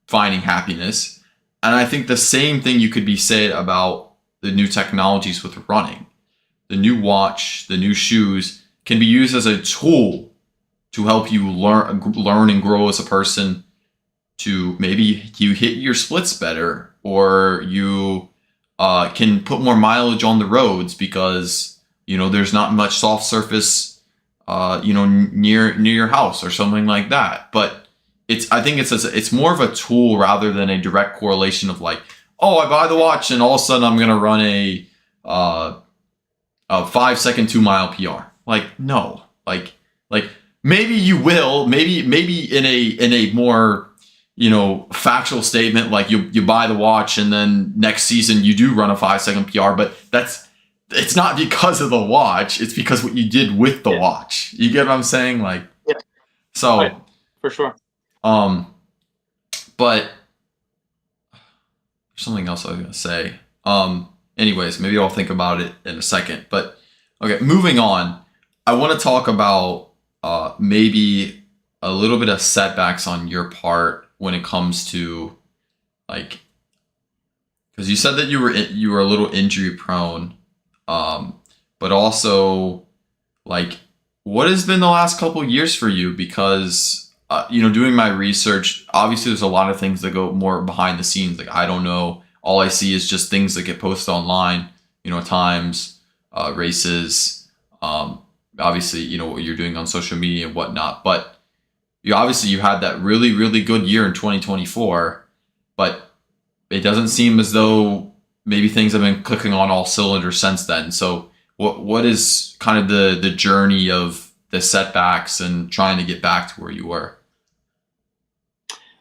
finding happiness. And I think the same thing you could be said about the new technologies with running. The new watch, the new shoes can be used as a tool to help you learn and grow as a person, to maybe you hit your splits better, or you can put more mileage on the roads because, there's not much soft surface, near your house or something like that. But I think it's more of a tool rather than a direct correlation of like, oh, I buy the watch and all of a sudden I'm going to run a 5-second 2-mile PR. Like, no, like maybe you will, maybe in a more, factual statement, like you buy the watch and then next season you do run a 5-second PR, but that's it's not because of the watch. It's because what you did with the watch. You get what I'm saying? Like, Yeah. so, Right. For sure. But something else I was gonna say. Anyways, maybe I'll think about it in a second. But okay, moving on. I want to talk about maybe a little bit of setbacks on your part when it comes to, like, because you said that you were a little injury prone, but also, like, what has been the last couple years for you? Because doing my research, obviously there's a lot of things that go more behind the scenes. Like, I don't know. All I see is just things that get posted online. Times, races. Obviously, what you're doing on social media and whatnot. But you had that really, really good year in 2024, but it doesn't seem as though maybe things have been clicking on all cylinders since then. So what is kind of the journey of the setbacks and trying to get back to where you were?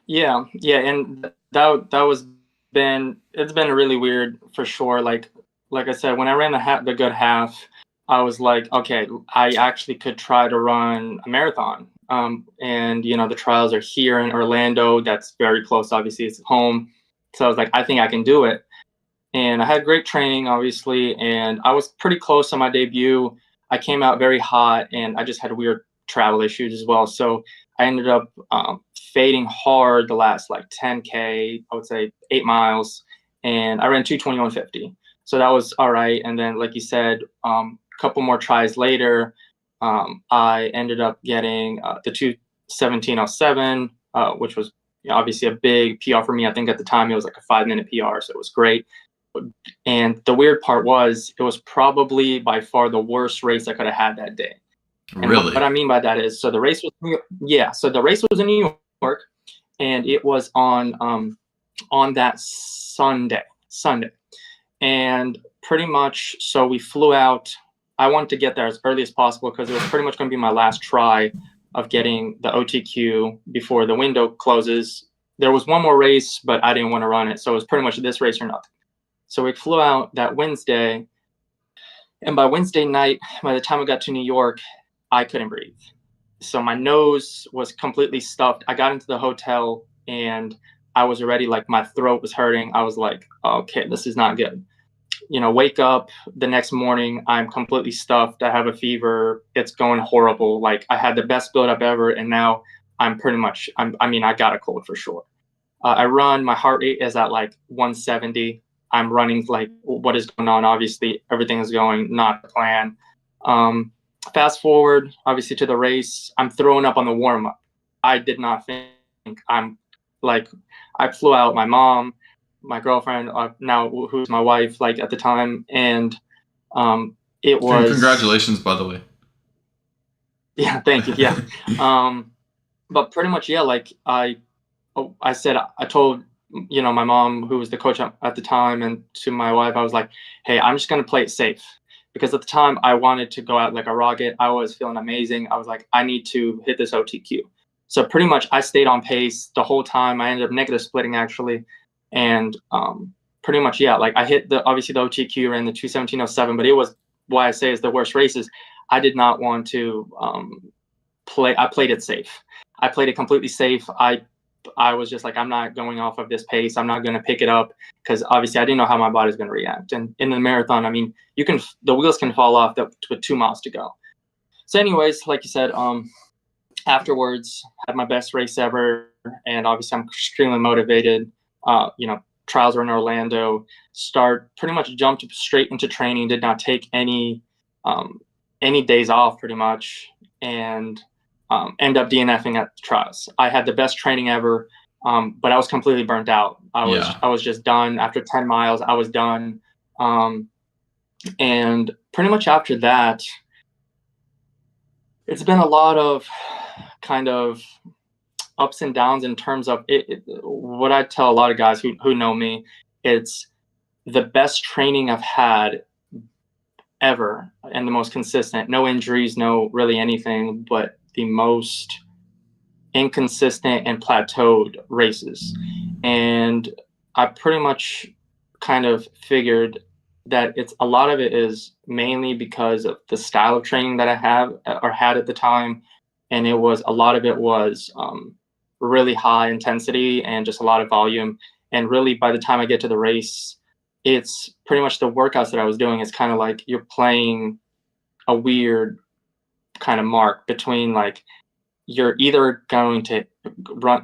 Yeah, and it's been really weird for sure. Like I said, when I ran the good half, I was like, okay, I actually could try to run a marathon. And the trials are here in Orlando. That's very close. Obviously, it's home. So I was like, I think I can do it. And I had great training, obviously, and I was pretty close on my debut. I came out very hot, and I just had weird travel issues as well. So I ended up fading hard the last like 10K, I would say 8 miles, and I ran 2:21:50. So that was all right. And then, like you said, a couple more tries later, I ended up getting the 2:17:07, which was obviously a big PR for me. I think at the time it was like a 5-minute PR, so it was great. And the weird part was, it was probably by far the worst race I could have had that day. And Really? what I mean by that is, so the race was in New York, and it was on that Sunday, and pretty much, so we flew out. I wanted to get there as early as possible because it was pretty much going to be my last try of getting the OTQ before the window closes. There was one more race, but I didn't want to run it, so it was pretty much this race or nothing. So we flew out that Wednesday, and by Wednesday night, by the time I got to New York, I couldn't breathe. So my nose was completely stuffed. I got into the hotel, and I was already, like, my throat was hurting. I was like, okay, this is not good. Wake up the next morning, I'm completely stuffed. I have a fever. It's going horrible. Like, I had the best build up ever, and now I'm pretty much, I got a cold for sure. I run, my heart rate is at like 170. I'm running like, what is going on? Obviously, everything is going not to plan. Fast forward, obviously, to the race. I'm throwing up on the warm up. I did not think I flew out my mom, my girlfriend, now who's my wife, like at the time, and it was. Congratulations, by the way. Yeah, thank you. Yeah, but pretty much, yeah. Like I told my mom, who was the coach at the time, and to my wife, I was like, hey, I'm just going to play it safe. Because at the time, I wanted to go out like a rocket. I was feeling amazing. I was like, I need to hit this OTQ. So pretty much, I stayed on pace the whole time. I ended up negative splitting, actually. And pretty much, yeah, like I hit obviously the OTQ, ran the 2:17:07, but it was, why I say is the worst races. I did not want to I played it safe. I played it completely safe. I was just like, I'm not going off of this pace. I'm not going to pick it up, because obviously I didn't know how my body's going to react. And in the marathon, I mean, the wheels can fall off with 2 miles to go. So anyways, like you said, afterwards, had my best race ever. And obviously I'm extremely motivated. Trials were in Orlando, pretty much jumped straight into training, did not take any days off pretty much. And end up DNFing at the trials. I had the best training ever, but I was completely burnt out. I was just done after 10 miles. I was done, and pretty much after that, it's been a lot of kind of ups and downs in terms of it. What I tell a lot of guys who know me, it's the best training I've had ever, and the most consistent. No injuries, no really anything, but the most inconsistent and plateaued races. And I pretty much kind of figured that it's a lot of it is mainly because of the style of training that I have or had at the time, and it was a lot of it was really high intensity and just a lot of volume. And really, by the time I get to the race, it's pretty much the workouts that I was doing. It's kind of like you're playing a weird kind of mark between like you're either going to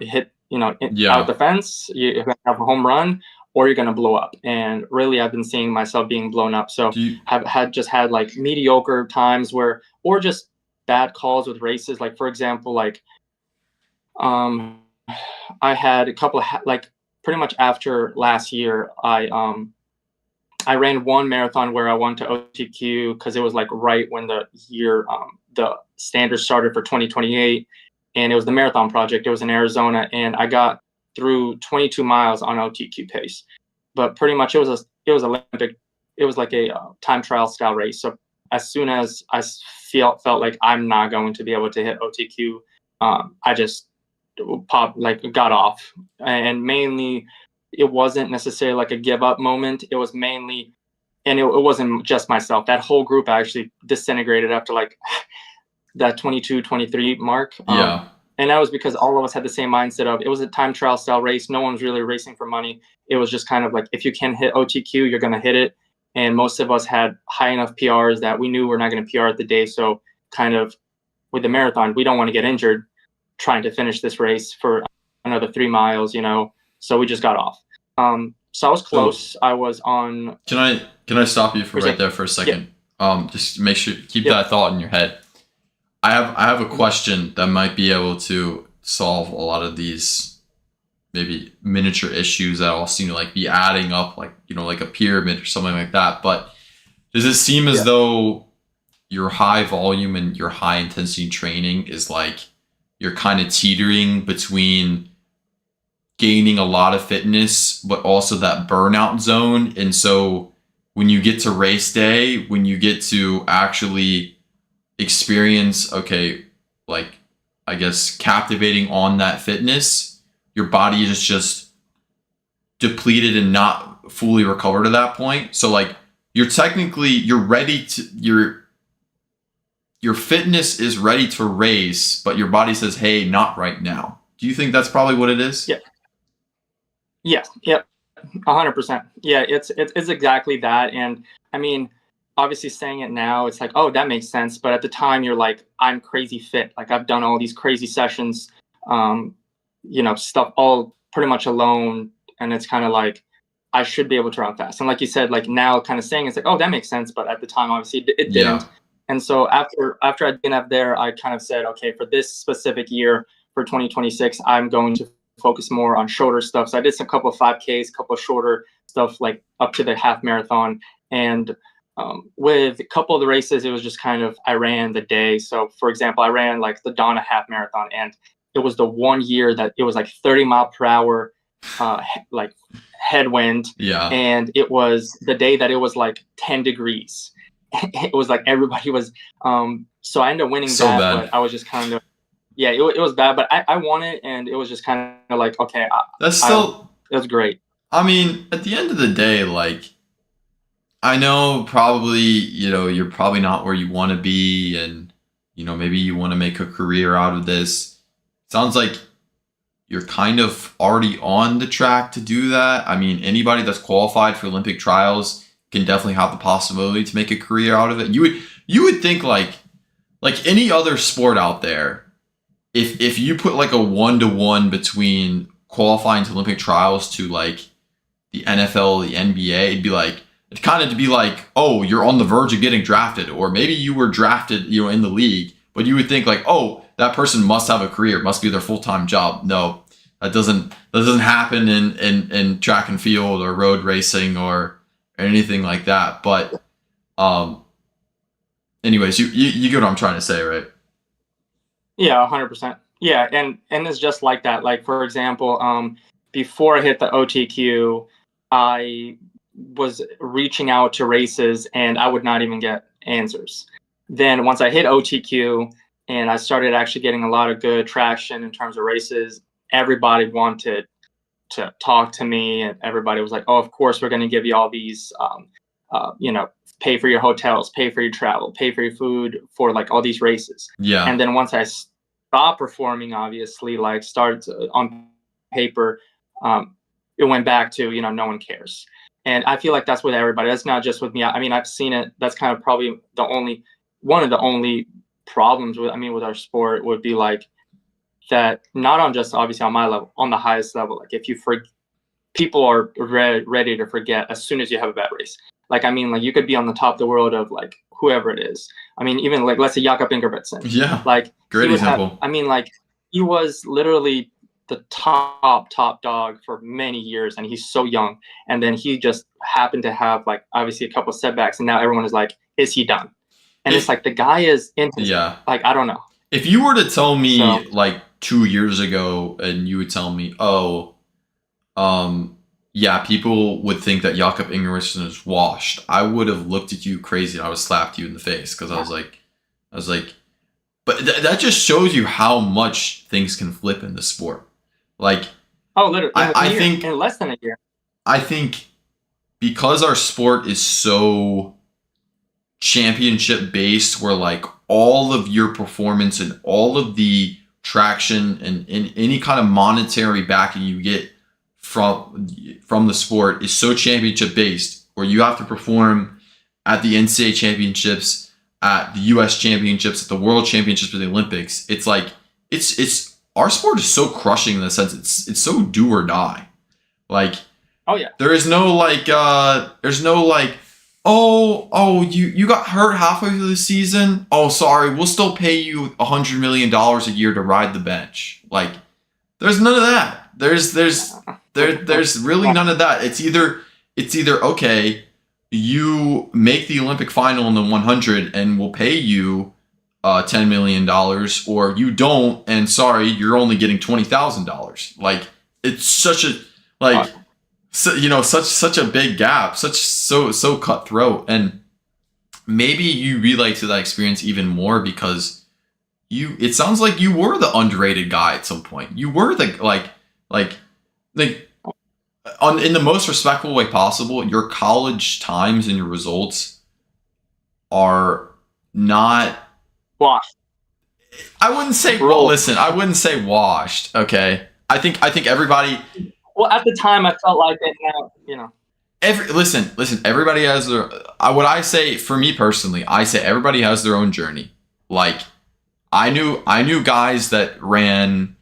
hit out the fence, you're going to have a home run, or you're going to blow up. And really, I've been seeing myself being blown up. So I've had like mediocre times where, or just bad calls with races. Like, for example, like I had a couple of like pretty much after last year, I ran one marathon where I went to OTQ because it was like right when the year the standards started for 2028, and it was the marathon project. It was in Arizona, and I got through 22 miles on OTQ pace. But pretty much it was Olympic. It was like a time trial style race. So as soon as I felt like I'm not going to be able to hit OTQ, I just got off. And mainly, it wasn't necessarily like a give up moment. It was mainly, and it wasn't just myself. That whole group actually disintegrated after like that 22, 23 mark. And that was because all of us had the same mindset of it was a time trial style race. No one was really racing for money. It was just kind of like, if you can hit OTQ, you're going to hit it. And most of us had high enough PRs that we knew we're not going to PR at the day. So kind of with the marathon, we don't want to get injured trying to finish this race for another 3 miles, so we just got off. So I was close. I was on. Can I stop you for right there for a second? Yeah. Just make sure keep that thought in your head. I have a question that might be able to solve a lot of these maybe miniature issues that all seem to like be adding up, like like a pyramid or something like that. But does it seem as though your high volume and your high intensity training is like you're kind of teetering between gaining a lot of fitness, but also that burnout zone? And so when you get to race day, when you get to actually experience, like, I guess, captivating on that fitness, your body is just depleted and not fully recovered at that point. So like you're ready to, your fitness is ready to race, but your body says, hey, not right now. Do you think that's probably what it is? Yeah. Yes. Yep. 100%. Yeah, it's exactly that. And I mean, obviously saying it now, it's like, oh, that makes sense. But at the time you're like, I'm crazy fit. Like I've done all these crazy sessions, stuff all pretty much alone. And it's kind of like, I should be able to run fast. And like you said, like now kind of saying it's like, oh, that makes sense. But at the time, obviously it didn't. Yeah. And so after I'd been up there, I kind of said, okay, for this specific year, for 2026, I'm going to focus more on shorter stuff. So I did some couple of 5Ks, couple of shorter stuff, like up to the half marathon. And with a couple of the races, it was just kind of, I ran the day. So for example, I ran like the Donna half marathon, and it was the one year that it was like 30 mile per hour, like headwind. Yeah. And it was the day that it was like 10 degrees. It was like everybody was, so I ended up winning that, bad. But I was just kind of, yeah, it was bad, but I won it, and it was just kind of like, okay, it was great. I mean, at the end of the day, like, I know probably, you're probably not where you want to be, and, maybe you want to make a career out of this. Sounds like you're kind of already on the track to do that. I mean, anybody that's qualified for Olympic trials can definitely have the possibility to make a career out of it. You would think like any other sport out there, if you put like a 1-to-1 between qualifying to Olympic trials to like the NFL, the NBA, it'd kind of be like, oh, you're on the verge of getting drafted, or maybe you were drafted, in the league, but you would think like, oh, that person must have a career, must be their full-time job. No, that doesn't happen in track and field or road racing or anything like that. But anyways, you get what I'm trying to say, right? Yeah, 100%. Yeah, and it's just like that. Like, for example, before I hit the OTQ, I was reaching out to races and I would not even get answers. Then once I hit OTQ and I started actually getting a lot of good traction in terms of races, everybody wanted to talk to me, and everybody was like, oh, of course, we're going to give you all these pay for your hotels, pay for your travel, pay for your food for like all these races. Yeah. And then once I stopped performing, obviously, like started on paper, it went back to, no one cares. And I feel like that's with everybody. That's not just with me. I mean, I've seen it. That's kind of probably one of the only problems with our sport would be like that, not on just obviously on my level, on the highest level. Like if you people are ready to forget as soon as you have a bad race. Like, I mean, like you could be on the top of the world of like whoever it is. I mean, even like, let's say Jakob Ingebrigtsen. Yeah. Like great example. Like he was literally the top dog for many years, and he's so young. And then he just happened to have like obviously a couple of setbacks, and now everyone is like, is he done? And it's like the guy is in his, like, I don't know. If you were to tell me like 2 years ago, and you would tell me, yeah, people would think that Jakob Ingebrigtsen is washed, I would have looked at you crazy and I would have slapped you in the face, because I was like, but that just shows you how much things can flip in the sport. Like, literally, I think in less than a year. I think because our sport is so championship based, where like all of your performance and all of the traction and any kind of monetary backing you get from the sport is so championship based, where you have to perform at the NCAA championships, at the US championships, at the world championships, at the Olympics. It's like it's our sport is so crushing in the sense it's so do or die. Like, there is no like you got hurt halfway through the season, sorry, we'll still pay you $100 million a year to ride the bench. Like, there's none of that. There's really none of that. It's either okay, you make the Olympic final in the 100 and we'll pay you $10 million, or you don't, and sorry, you're only getting $20,000. Like, it's such a such a big gap, so cutthroat. And maybe you relate to that experience even more because it sounds like you were the underrated guy at some point. You were the in the most respectful way possible. Your college times and your results are not washed. I wouldn't say I wouldn't say washed. Okay. I think everybody. Well, at the time, I felt like it. Now, Listen. Everybody has their. What I say, for me personally, I say everybody has their own journey. Like, I knew guys that ran.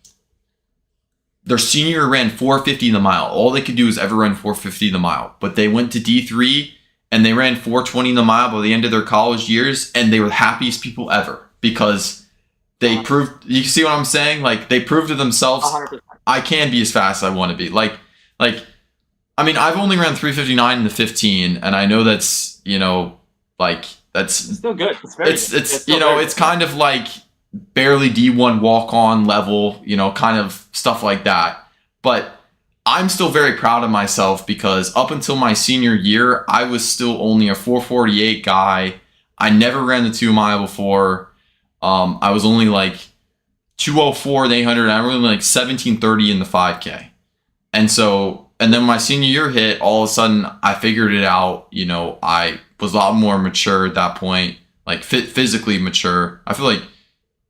Their senior year ran 450 in the mile. All they could do is ever run 450 in the mile. But they went to D3 and they ran 420 in the mile by the end of their college years, and they were the happiest people ever because they proved. You see what I'm saying? Like, they proved to themselves. 100%. I can be as fast as I want to be. Like, I mean, I've only ran 3:59 in the 15, and I know that's, that's still good. It's kind of like barely D1 walk-on level, kind of stuff like that. But I'm still very proud of myself because up until my senior year, I was still only a 4:48 guy. I never ran the 2 mile before. I was only like 2:04 in the 800, and I ran like 17:30 in the 5K. And then my senior year hit, all of a sudden I figured it out. I was a lot more mature at that point, like physically mature. I feel like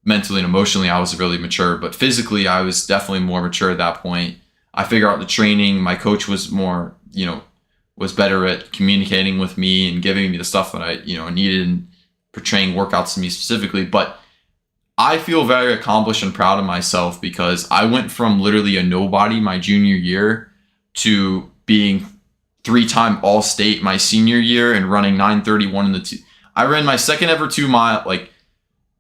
mentally and emotionally I was really mature, but physically I was definitely more mature at that point. I figured out the training. My coach was more, was better at communicating with me and giving me the stuff that I, needed and portraying workouts to me specifically. But I feel very accomplished and proud of myself because I went from literally a nobody my junior year to being 3-time All-State my senior year and running 9:31 in the 2. I ran my second ever 2 mile. Like,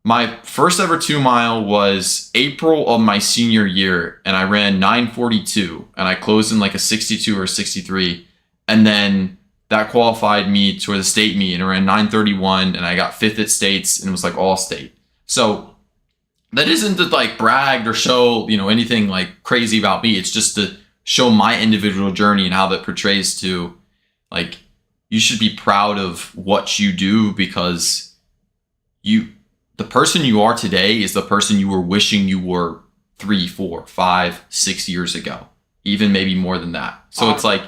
my first ever 2 mile was April of my senior year, and I ran 9:42, and I closed in like a 62 or 63, and then that qualified me to the state meet, and I ran 9:31, and I got 5th at states, and it was like All-State. So that isn't to like brag or show, anything like crazy about me. It's just to show my individual journey and how that portrays to, like, you should be proud of what you do because the person you are today is the person you were wishing you were 3, 4, 5, 6 years ago, even maybe more than that. So it's like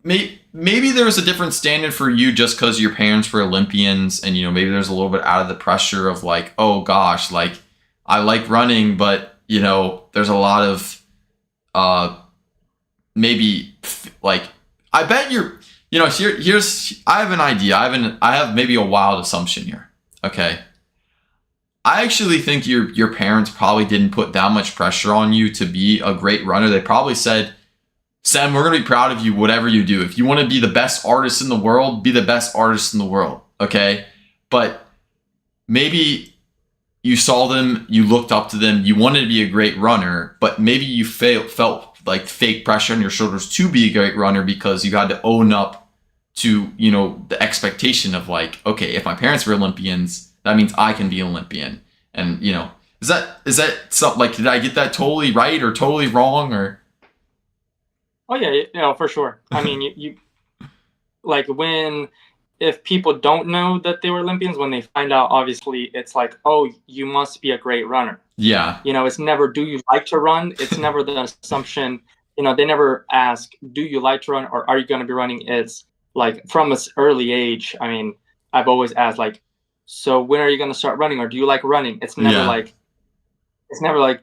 maybe there was a different standard for you just because your parents were Olympians, and maybe there's a little bit out of the pressure of like, oh gosh, like I like running, but there's a lot of maybe like I bet here's I have an idea. I have maybe a wild assumption here. Okay. I actually think your parents probably didn't put that much pressure on you to be a great runner. They probably said, Sam, we're going to be proud of you, whatever you do. If you want to be the best artist in the world, be the best artist in the world. Okay. But maybe you saw them, you looked up to them, you wanted to be a great runner, but maybe you felt like fake pressure on your shoulders to be a great runner because you had to own up to, the expectation of like, okay, if my parents were Olympians, that means I can be an Olympian. And, is that something like, did I get that totally right or totally wrong or? Oh yeah, for sure. I mean, you like if people don't know that they were Olympians, when they find out, obviously it's like, oh, you must be a great runner. Yeah. It's never, do you like to run? It's never the assumption, they never ask, do you like to run or are you going to be running? It's like from an early age. I mean, I've always asked like, so when are you going to start running or do you like running? It's never like,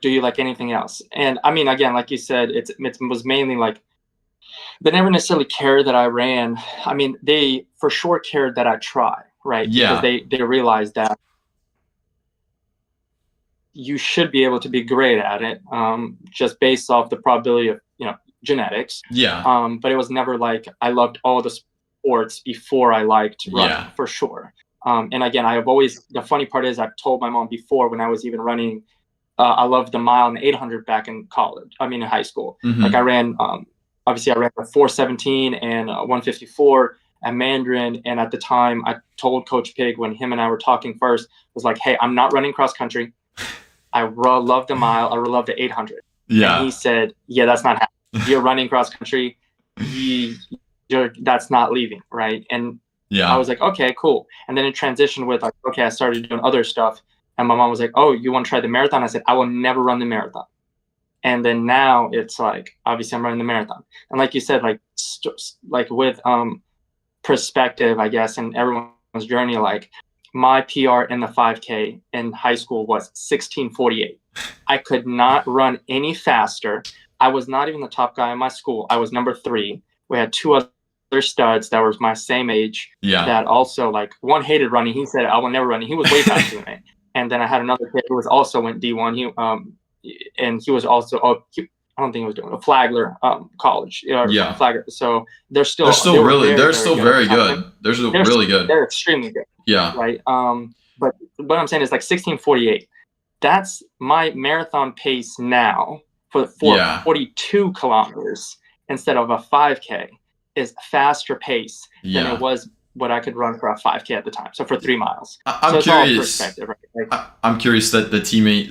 do you like anything else? And I mean, again, like you said, it was mainly like, they never necessarily cared that I ran. I mean, they for sure cared that I try, right? Yeah. Because they realized that you should be able to be great at it, just based off the probability of, genetics. Yeah. But it was never like I loved all the sports before I liked running, for sure. And again, the funny part is I've told my mom before when I was even running, I loved the mile and the 800 back in in high school. Mm-hmm. Like I ran, obviously I ran a 417 and 154 at Mandarin. And at the time I told Coach Pig when him and I were talking first, was like, hey, I'm not running cross country. I love the mile. I love the 800. Yeah. And he said, yeah, that's not happening. You're running cross country. That's not leaving. Right. And I was like, okay, cool. And then it transitioned with like, okay, I started doing other stuff. And my mom was like, oh, you want to try the marathon? I said, I will never run the marathon. And then now it's like, obviously I'm running the marathon. And like you said, like with perspective, I guess, and everyone's journey, like my PR in the 5K in high school was 16:48. I could not run any faster. I was not even the top guy in my school. I was number 3. We had 2 other studs that was my same age. Yeah. That also, like, one hated running. He said, I will never run. He was way faster than me. And then I had another kid who also went D1. And he was also, I don't think he was doing a Flagler college. Flagler. So they're still very good. They're really good. They're extremely good. Yeah. Right. But what I'm saying is like 16:48. That's my marathon pace now for 42 kilometers instead of a 5K is faster pace than it was what I could run for a 5K at the time. So for 3 miles. I'm curious. Right? I'm curious that the teammate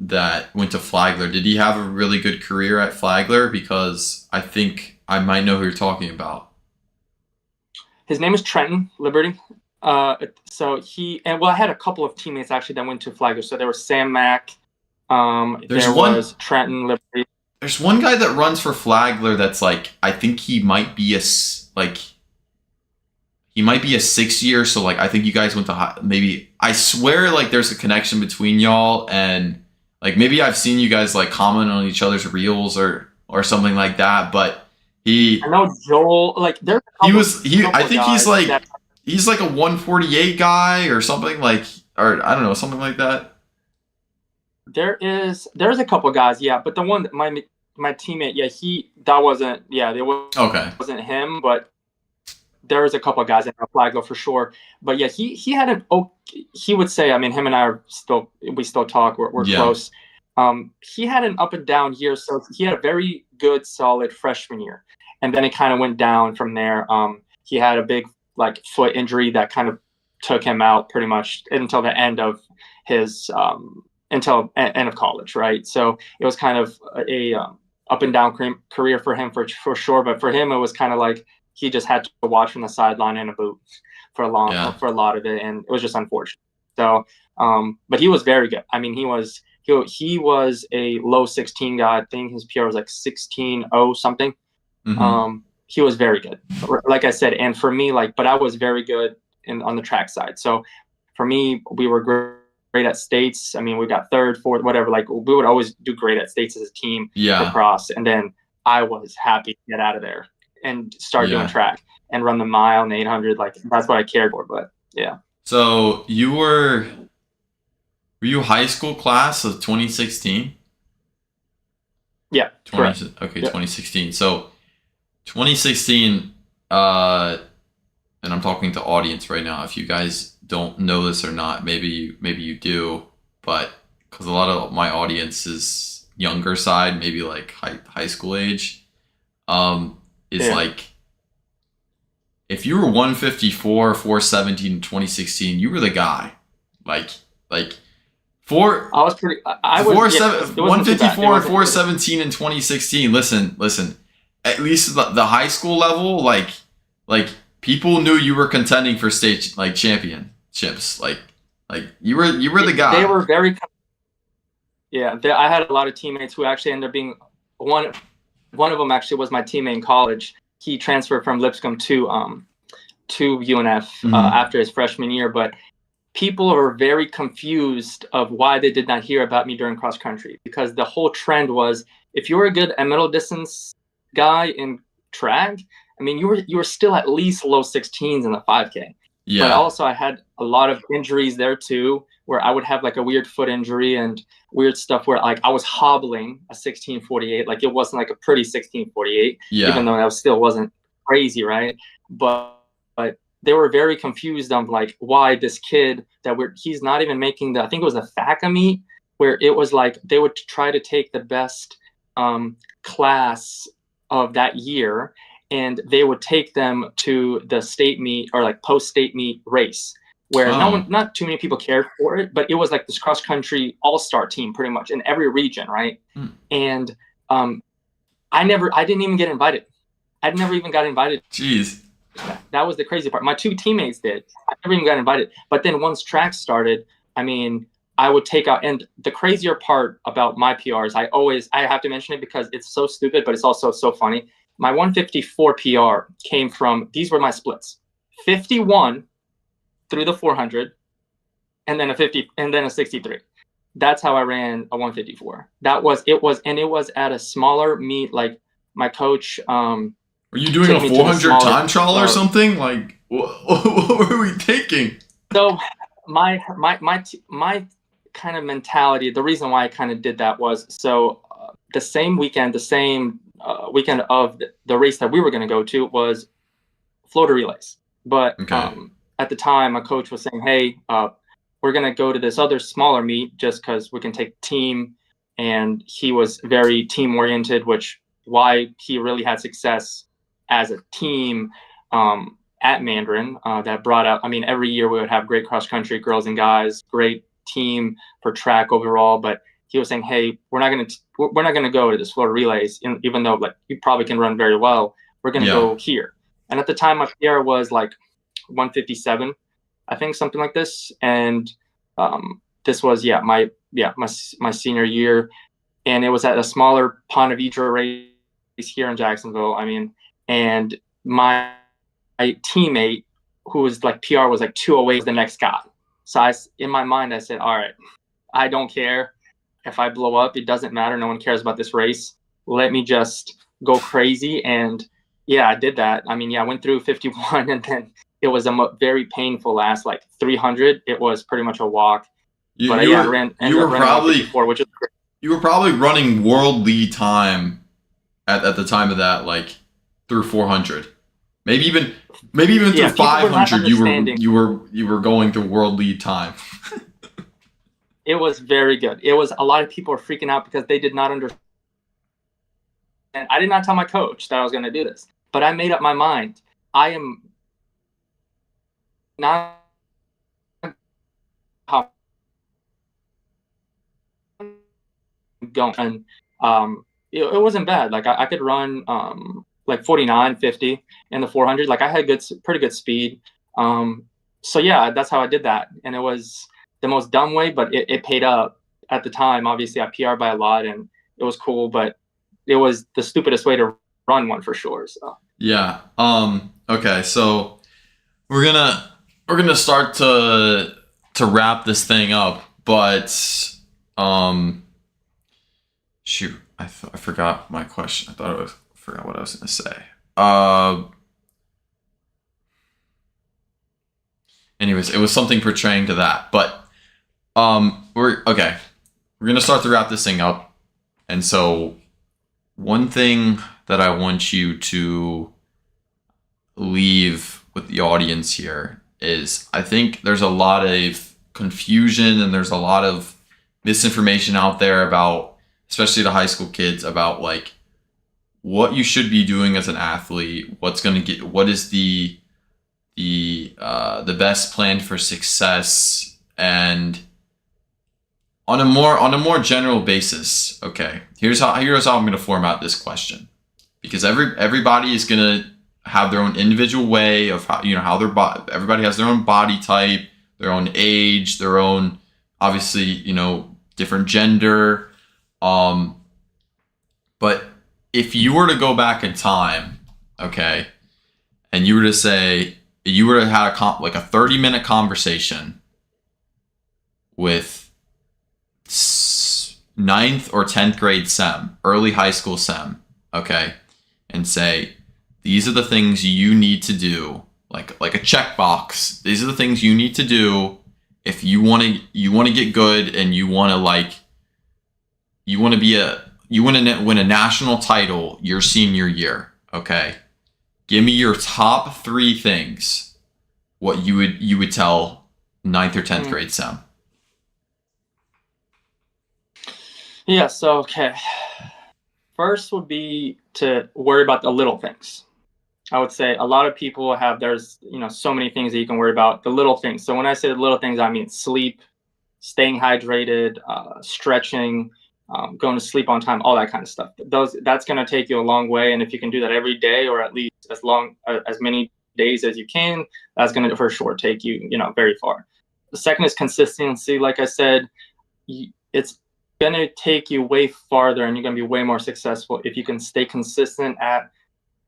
that went to Flagler, did he have a really good career at Flagler? Because I think I might know who you're talking about. His name is Trenton Liberty. So I had a couple of teammates actually that went to Flagler. So there was Sam Mack. Was Trenton Liberty. There's one guy that runs for Flagler that's like, I think he might be a 6-year. So like, I think you guys went to maybe, I swear like there's a connection between y'all, and like maybe I've seen you guys like comment on each other's reels or something like that. But I know Joel, like I think he's like a 148 guy or something or I don't know, something like that. There's a couple of guys, but the one that my teammate, wasn't him, but there was a couple of guys in Flagler for sure. But he had he would say, I mean, him and I we still talk, we're close. He had an up and down year, so he had a very good, solid freshman year, and then it kind of went down from there. He had a big foot injury that kind of took him out pretty much until the end of his until end of college, right? So it was kind of a up and down career for him for sure. But for him, it was kind of like he just had to watch from the sideline in a boot for a lot of it, and it was just unfortunate. So, but he was very good. I mean, he was a low 16 guy. I think his PR was like 16:0 something. Mm-hmm. he was very good, like I said. And for me, like, but I was very good on the track side. So for me, we were great at states. I mean, we got third, fourth, whatever. Like, we would always do great at states as a team for cross. And then I was happy to get out of there and start doing track and run the mile and the 800. Like, that's what I cared for. But yeah. So were you high school class of 2016? Yeah. Correct. Okay, 2016. So 2016, and I'm talking to audience right now. If you guys don't know this or not, maybe you do, but because a lot of my audience is younger side, maybe like high school age, like, if you were 154, 417 in 2016, you were the guy. I was pretty. I was 154 and 417 in 2016. Listen. At least the high school level, like people knew you were contending for state like championships. Like you were the guy. They were very. Yeah, I had a lot of teammates who actually ended up being one of them. Actually, was my teammate in college. He transferred from Lipscomb to UNF after his freshman year, but people are very confused of why they did not hear about me during cross country, because the whole trend was, if you were a good middle distance guy in track, I mean, you were still at least low 16s in the 5K. Yeah. But also I had a lot of injuries there too, where I would have like a weird foot injury and weird stuff where like I was hobbling a 16:48. Like, it wasn't like a pretty 16:48, even though that still wasn't crazy, right? But they were very confused on like why this kid he's not even making I think it was the FACA meet, where it was like they would try to take the best class of that year, and they would take them to the state meet or like post-state meet race, where not too many people cared for it, but it was like this cross-country all-star team pretty much in every region, right? And I didn't even get invited. I never even got invited. Jeez. That was the crazy part. My two teammates did. I never even got invited. But then once track started, I mean, I would take out, and the crazier part about my PRs, I have to mention it because it's so stupid, but it's also so funny. My 154 PR came from, these were my splits: 51 through the 400, and then a 50, and then a 63. That's how I ran a 154. It was at a smaller meet. Like, my coach, were you doing a 400 time trial or something? Like, what were we taking? So my kind of mentality, the reason why I kind of did that was, the same weekend of the race that we were going to go to was floater relays. But at the time, my coach was saying, hey, we're going to go to this other smaller meet just because we can take team. And he was very team oriented, which why he really had success as a team at Mandarin, that brought out, I mean, every year we would have great cross country girls and guys, great team for track overall. But he was saying, hey, we're not going to go to this floor relays, even though like you probably can run very well. We're going to go here. And at the time, my PR was like 157, I think, something like this. And this was my senior year, and it was at a smaller Ponte Vedra race here in Jacksonville. I mean, and my teammate, who was like PR, was like 208, was the next guy. So in my mind, I said, all right, I don't care if I blow up. It doesn't matter. No one cares about this race. Let me just go crazy. And yeah, I did that. I mean, I went through 51, and then it was a very painful last like 300. It was pretty much a walk. You were probably running world lead time at the time of that, like through 400, maybe even through 500. You were going through world lead time. It was very good. It was, a lot of people were freaking out because they did not understand. And I did not tell my coach that I was going to do this, but I made up my mind. I am not going, and it wasn't bad. Like I could run like 49, 50 in the 400. Like I had pretty good speed. So yeah, that's how I did that. And it was the most dumb way, but it paid up at the time. Obviously I PR'd by a lot and it was cool, but it was the stupidest way to run one for sure. So Yeah. Okay. So we're gonna start to wrap this thing up, but um, shoot, I forgot my question. Forgot what I was gonna say. Uh, Anyways, it was something portraying to that, but we're okay. We're gonna start to wrap this thing up, and so one thing that I want you to leave with the audience here is I think there's a lot of confusion and there's a lot of misinformation out there about, especially the high school kids, about like what you should be doing as an athlete, what is the best plan for success, and on a more general basis. Okay, here's how I'm going to format this question, because everybody is going to have their own individual way of how everybody has their own body type, their own age, their own, obviously, different gender. But if you were to go back in time, okay, and you were to say, you were to have like a 30-minute conversation with 9th or 10th grade Sem, early high school Sem, okay, and say, these are the things you need to do, like a checkbox. These are the things you need to do if you want to get good, and you want to win a national title your senior year, okay? Give me your top 3 things what you would tell 9th or 10th grade Sem. Yeah, so okay. First would be to worry about the little things. I would say a lot of people there's so many things that you can worry about, the little things. So when I say the little things, I mean sleep, staying hydrated, stretching, going to sleep on time, all that kind of stuff. That's going to take you a long way. And if you can do that every day, or at least as many days as you can, that's going to for sure take you, very far. The second is consistency. Like I said, it's going to take you way farther, and you're going to be way more successful if you can stay consistent at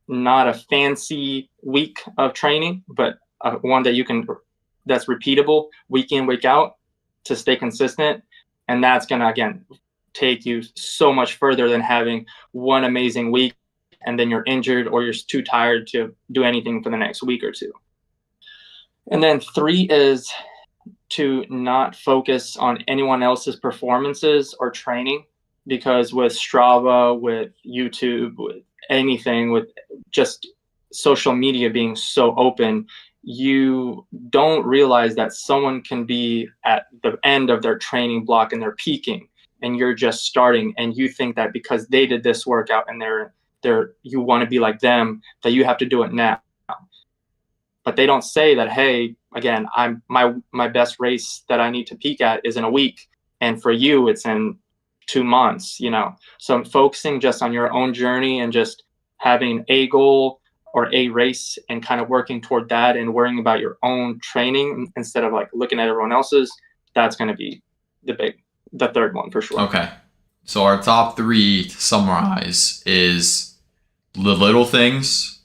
not a fancy week of training, but one that's repeatable week in, week out, to stay consistent. And that's going to, again, take you so much further than having one amazing week and then you're injured or you're too tired to do anything for the next week or two. And then 3 is to not focus on anyone else's performances or training, because with Strava, with YouTube, with anything, with just social media being so open, you don't realize that someone can be at the end of their training block and they're peaking, and you're just starting, and you think that because they did this workout and you want to be like them, that you have to do it now. But they don't say that, hey, again, my best race that I need to peak at is in a week, and for you it's in 2 months, So focusing just on your own journey and just having a goal or a race and kind of working toward that and worrying about your own training instead of like looking at everyone else's, that's going to be the third one for sure. Okay. So our top 3, to summarize, is the little things,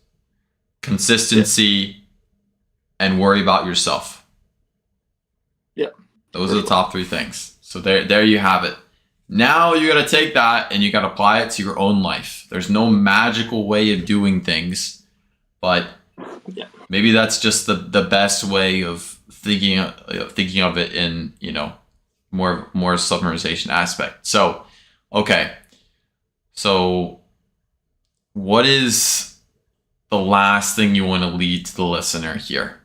consistency, and worry about yourself. Yeah. Those are the top 3 things. So there you have it. Now you got to take that and you got to apply it to your own life. There's no magical way of doing things, but maybe that's just the best way of thinking of it in, more summarization aspect. So, okay. So what is the last thing you want to lead to the listener here?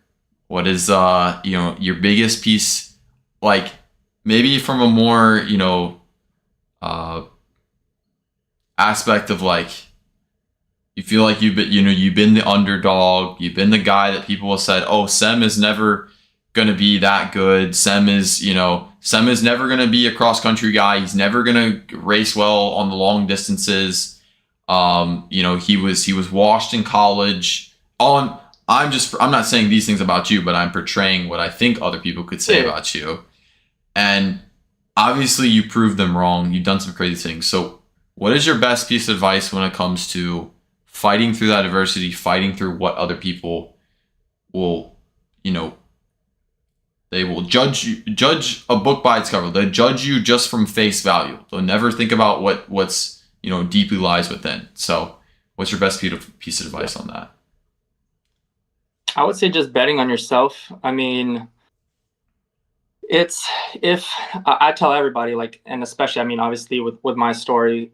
What is, your biggest piece, like maybe from a more, aspect of like, you feel like you've been the underdog, you've been the guy that people have said, oh, Sem is never going to be that good. Sem is never going to be a cross country guy. He's never going to race well on the long distances. He was washed in college. I'm not saying these things about you, but I'm portraying what I think other people could say about you. And obviously you proved them wrong. You've done some crazy things. So what is your best piece of advice when it comes to fighting through that adversity, fighting through what other people will, you know, they will judge a book by its cover. They judge you just from face value. They'll never think about what's, you know, deeply lies within. So what's your best piece of advice on that? I would say just betting on yourself. I mean, it's, if I tell everybody, like, and especially, I mean, obviously with my story,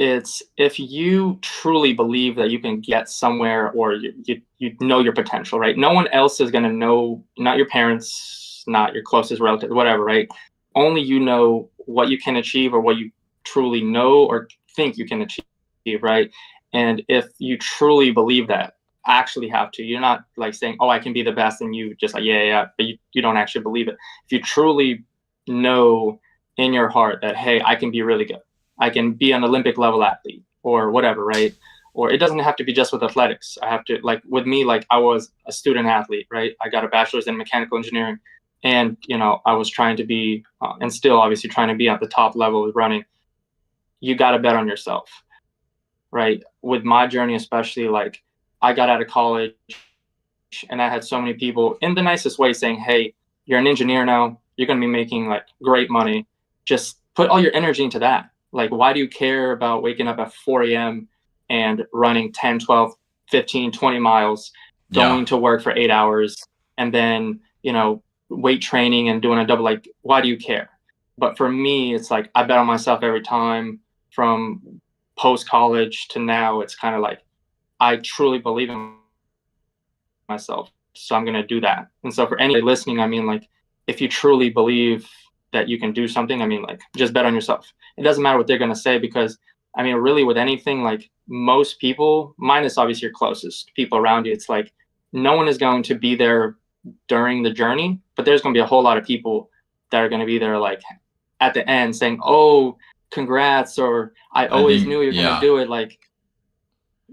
it's, if you truly believe that you can get somewhere, or you know your potential, right? No one else is going to know, not your parents, not your closest relatives, whatever, right? Only you know what you can achieve, or what you truly know or think you can achieve, right? And if you truly believe that, actually have to, you're not like saying, oh, I can be the best, and you just like, yeah, but you don't actually believe it. If you truly know in your heart that, hey, I can be really good, I can be an Olympic level athlete, or whatever, right? Or it doesn't have to be just with athletics. I have to, like, with me, like, I was a student athlete, right? I got a bachelor's in mechanical engineering, and, you know, I was trying to be, and still obviously trying to be at the top level with running. You got to bet on yourself, right? With my journey, especially, like, I got out of college and I had so many people in the nicest way saying, hey, you're an engineer now, you're going to be making like great money. Just put all your energy into that. Like, why do you care about waking up at 4 a.m. and running 10, 12, 15, 20 miles, going to work for 8 hours, and then, you know, weight training and doing a double? Like, why do you care? But for me, it's like, I bet on myself every time. From post-college to now, it's kind of like, I truly believe in myself, so I'm going to do that. And so for anybody listening, I mean, like, if you truly believe that you can do something, I mean, like, just bet on yourself. It doesn't matter what they're going to say, because, I mean, really with anything, like, most people, minus obviously your closest people around you, it's like, no one is going to be there during the journey, but there's going to be a whole lot of people that are going to be there, like, at the end saying, oh, congrats, or I always knew you're going to do it. Like,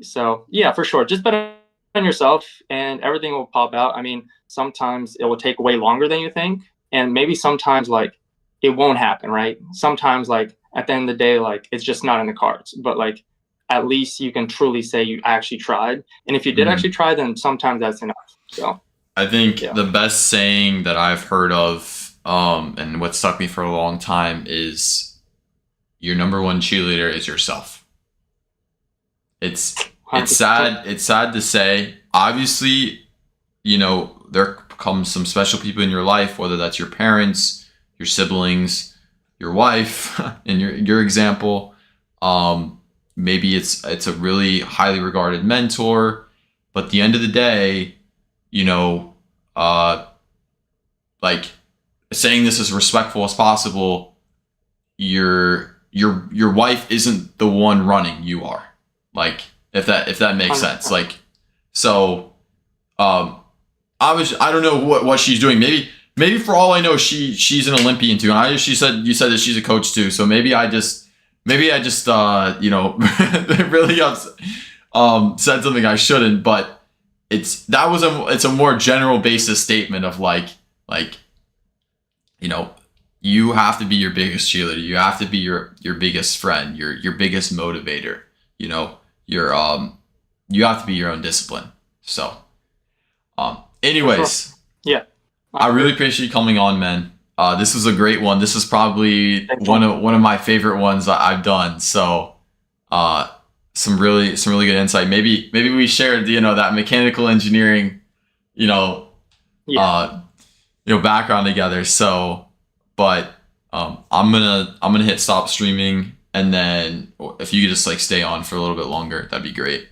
so yeah, for sure. Just bet on yourself and everything will pop out. I mean, sometimes it will take way longer than you think. And maybe sometimes, like, it won't happen, right? Sometimes, like, at the end of the day, like, it's just not in the cards. But, like, at least you can truly say you actually tried. And if you did actually try, then sometimes that's enough. So I think the best saying that I've heard of, and what stuck me for a long time, is your number one cheerleader is yourself. It's sad. It's sad to say. Obviously, you know, there comes some special people in your life, whether that's your parents, your siblings, your wife, in your example. Maybe it's a really highly regarded mentor, but at the end of the day, you know, like, saying this as respectful as possible, your wife isn't the one running, you are. Like, if that makes sense. Like, so, I don't know what she's doing. Maybe for all I know, she's an Olympian too. And you said that she's a coach too. So maybe I just, you know, really said something I shouldn't, but it's a more general basis statement of like, you know, you have to be your biggest cheerleader. You have to be your biggest friend, your biggest motivator, you know. You have to be your own discipline. So, anyways, yeah, I really appreciate you coming on, man. This was a great one. This is probably one of my favorite ones that I've done. So, some really good insight. Maybe we shared, you know, that mechanical engineering, you know, background together. So, but I'm gonna hit stop streaming. And then if you could just like stay on for a little bit longer, that'd be great.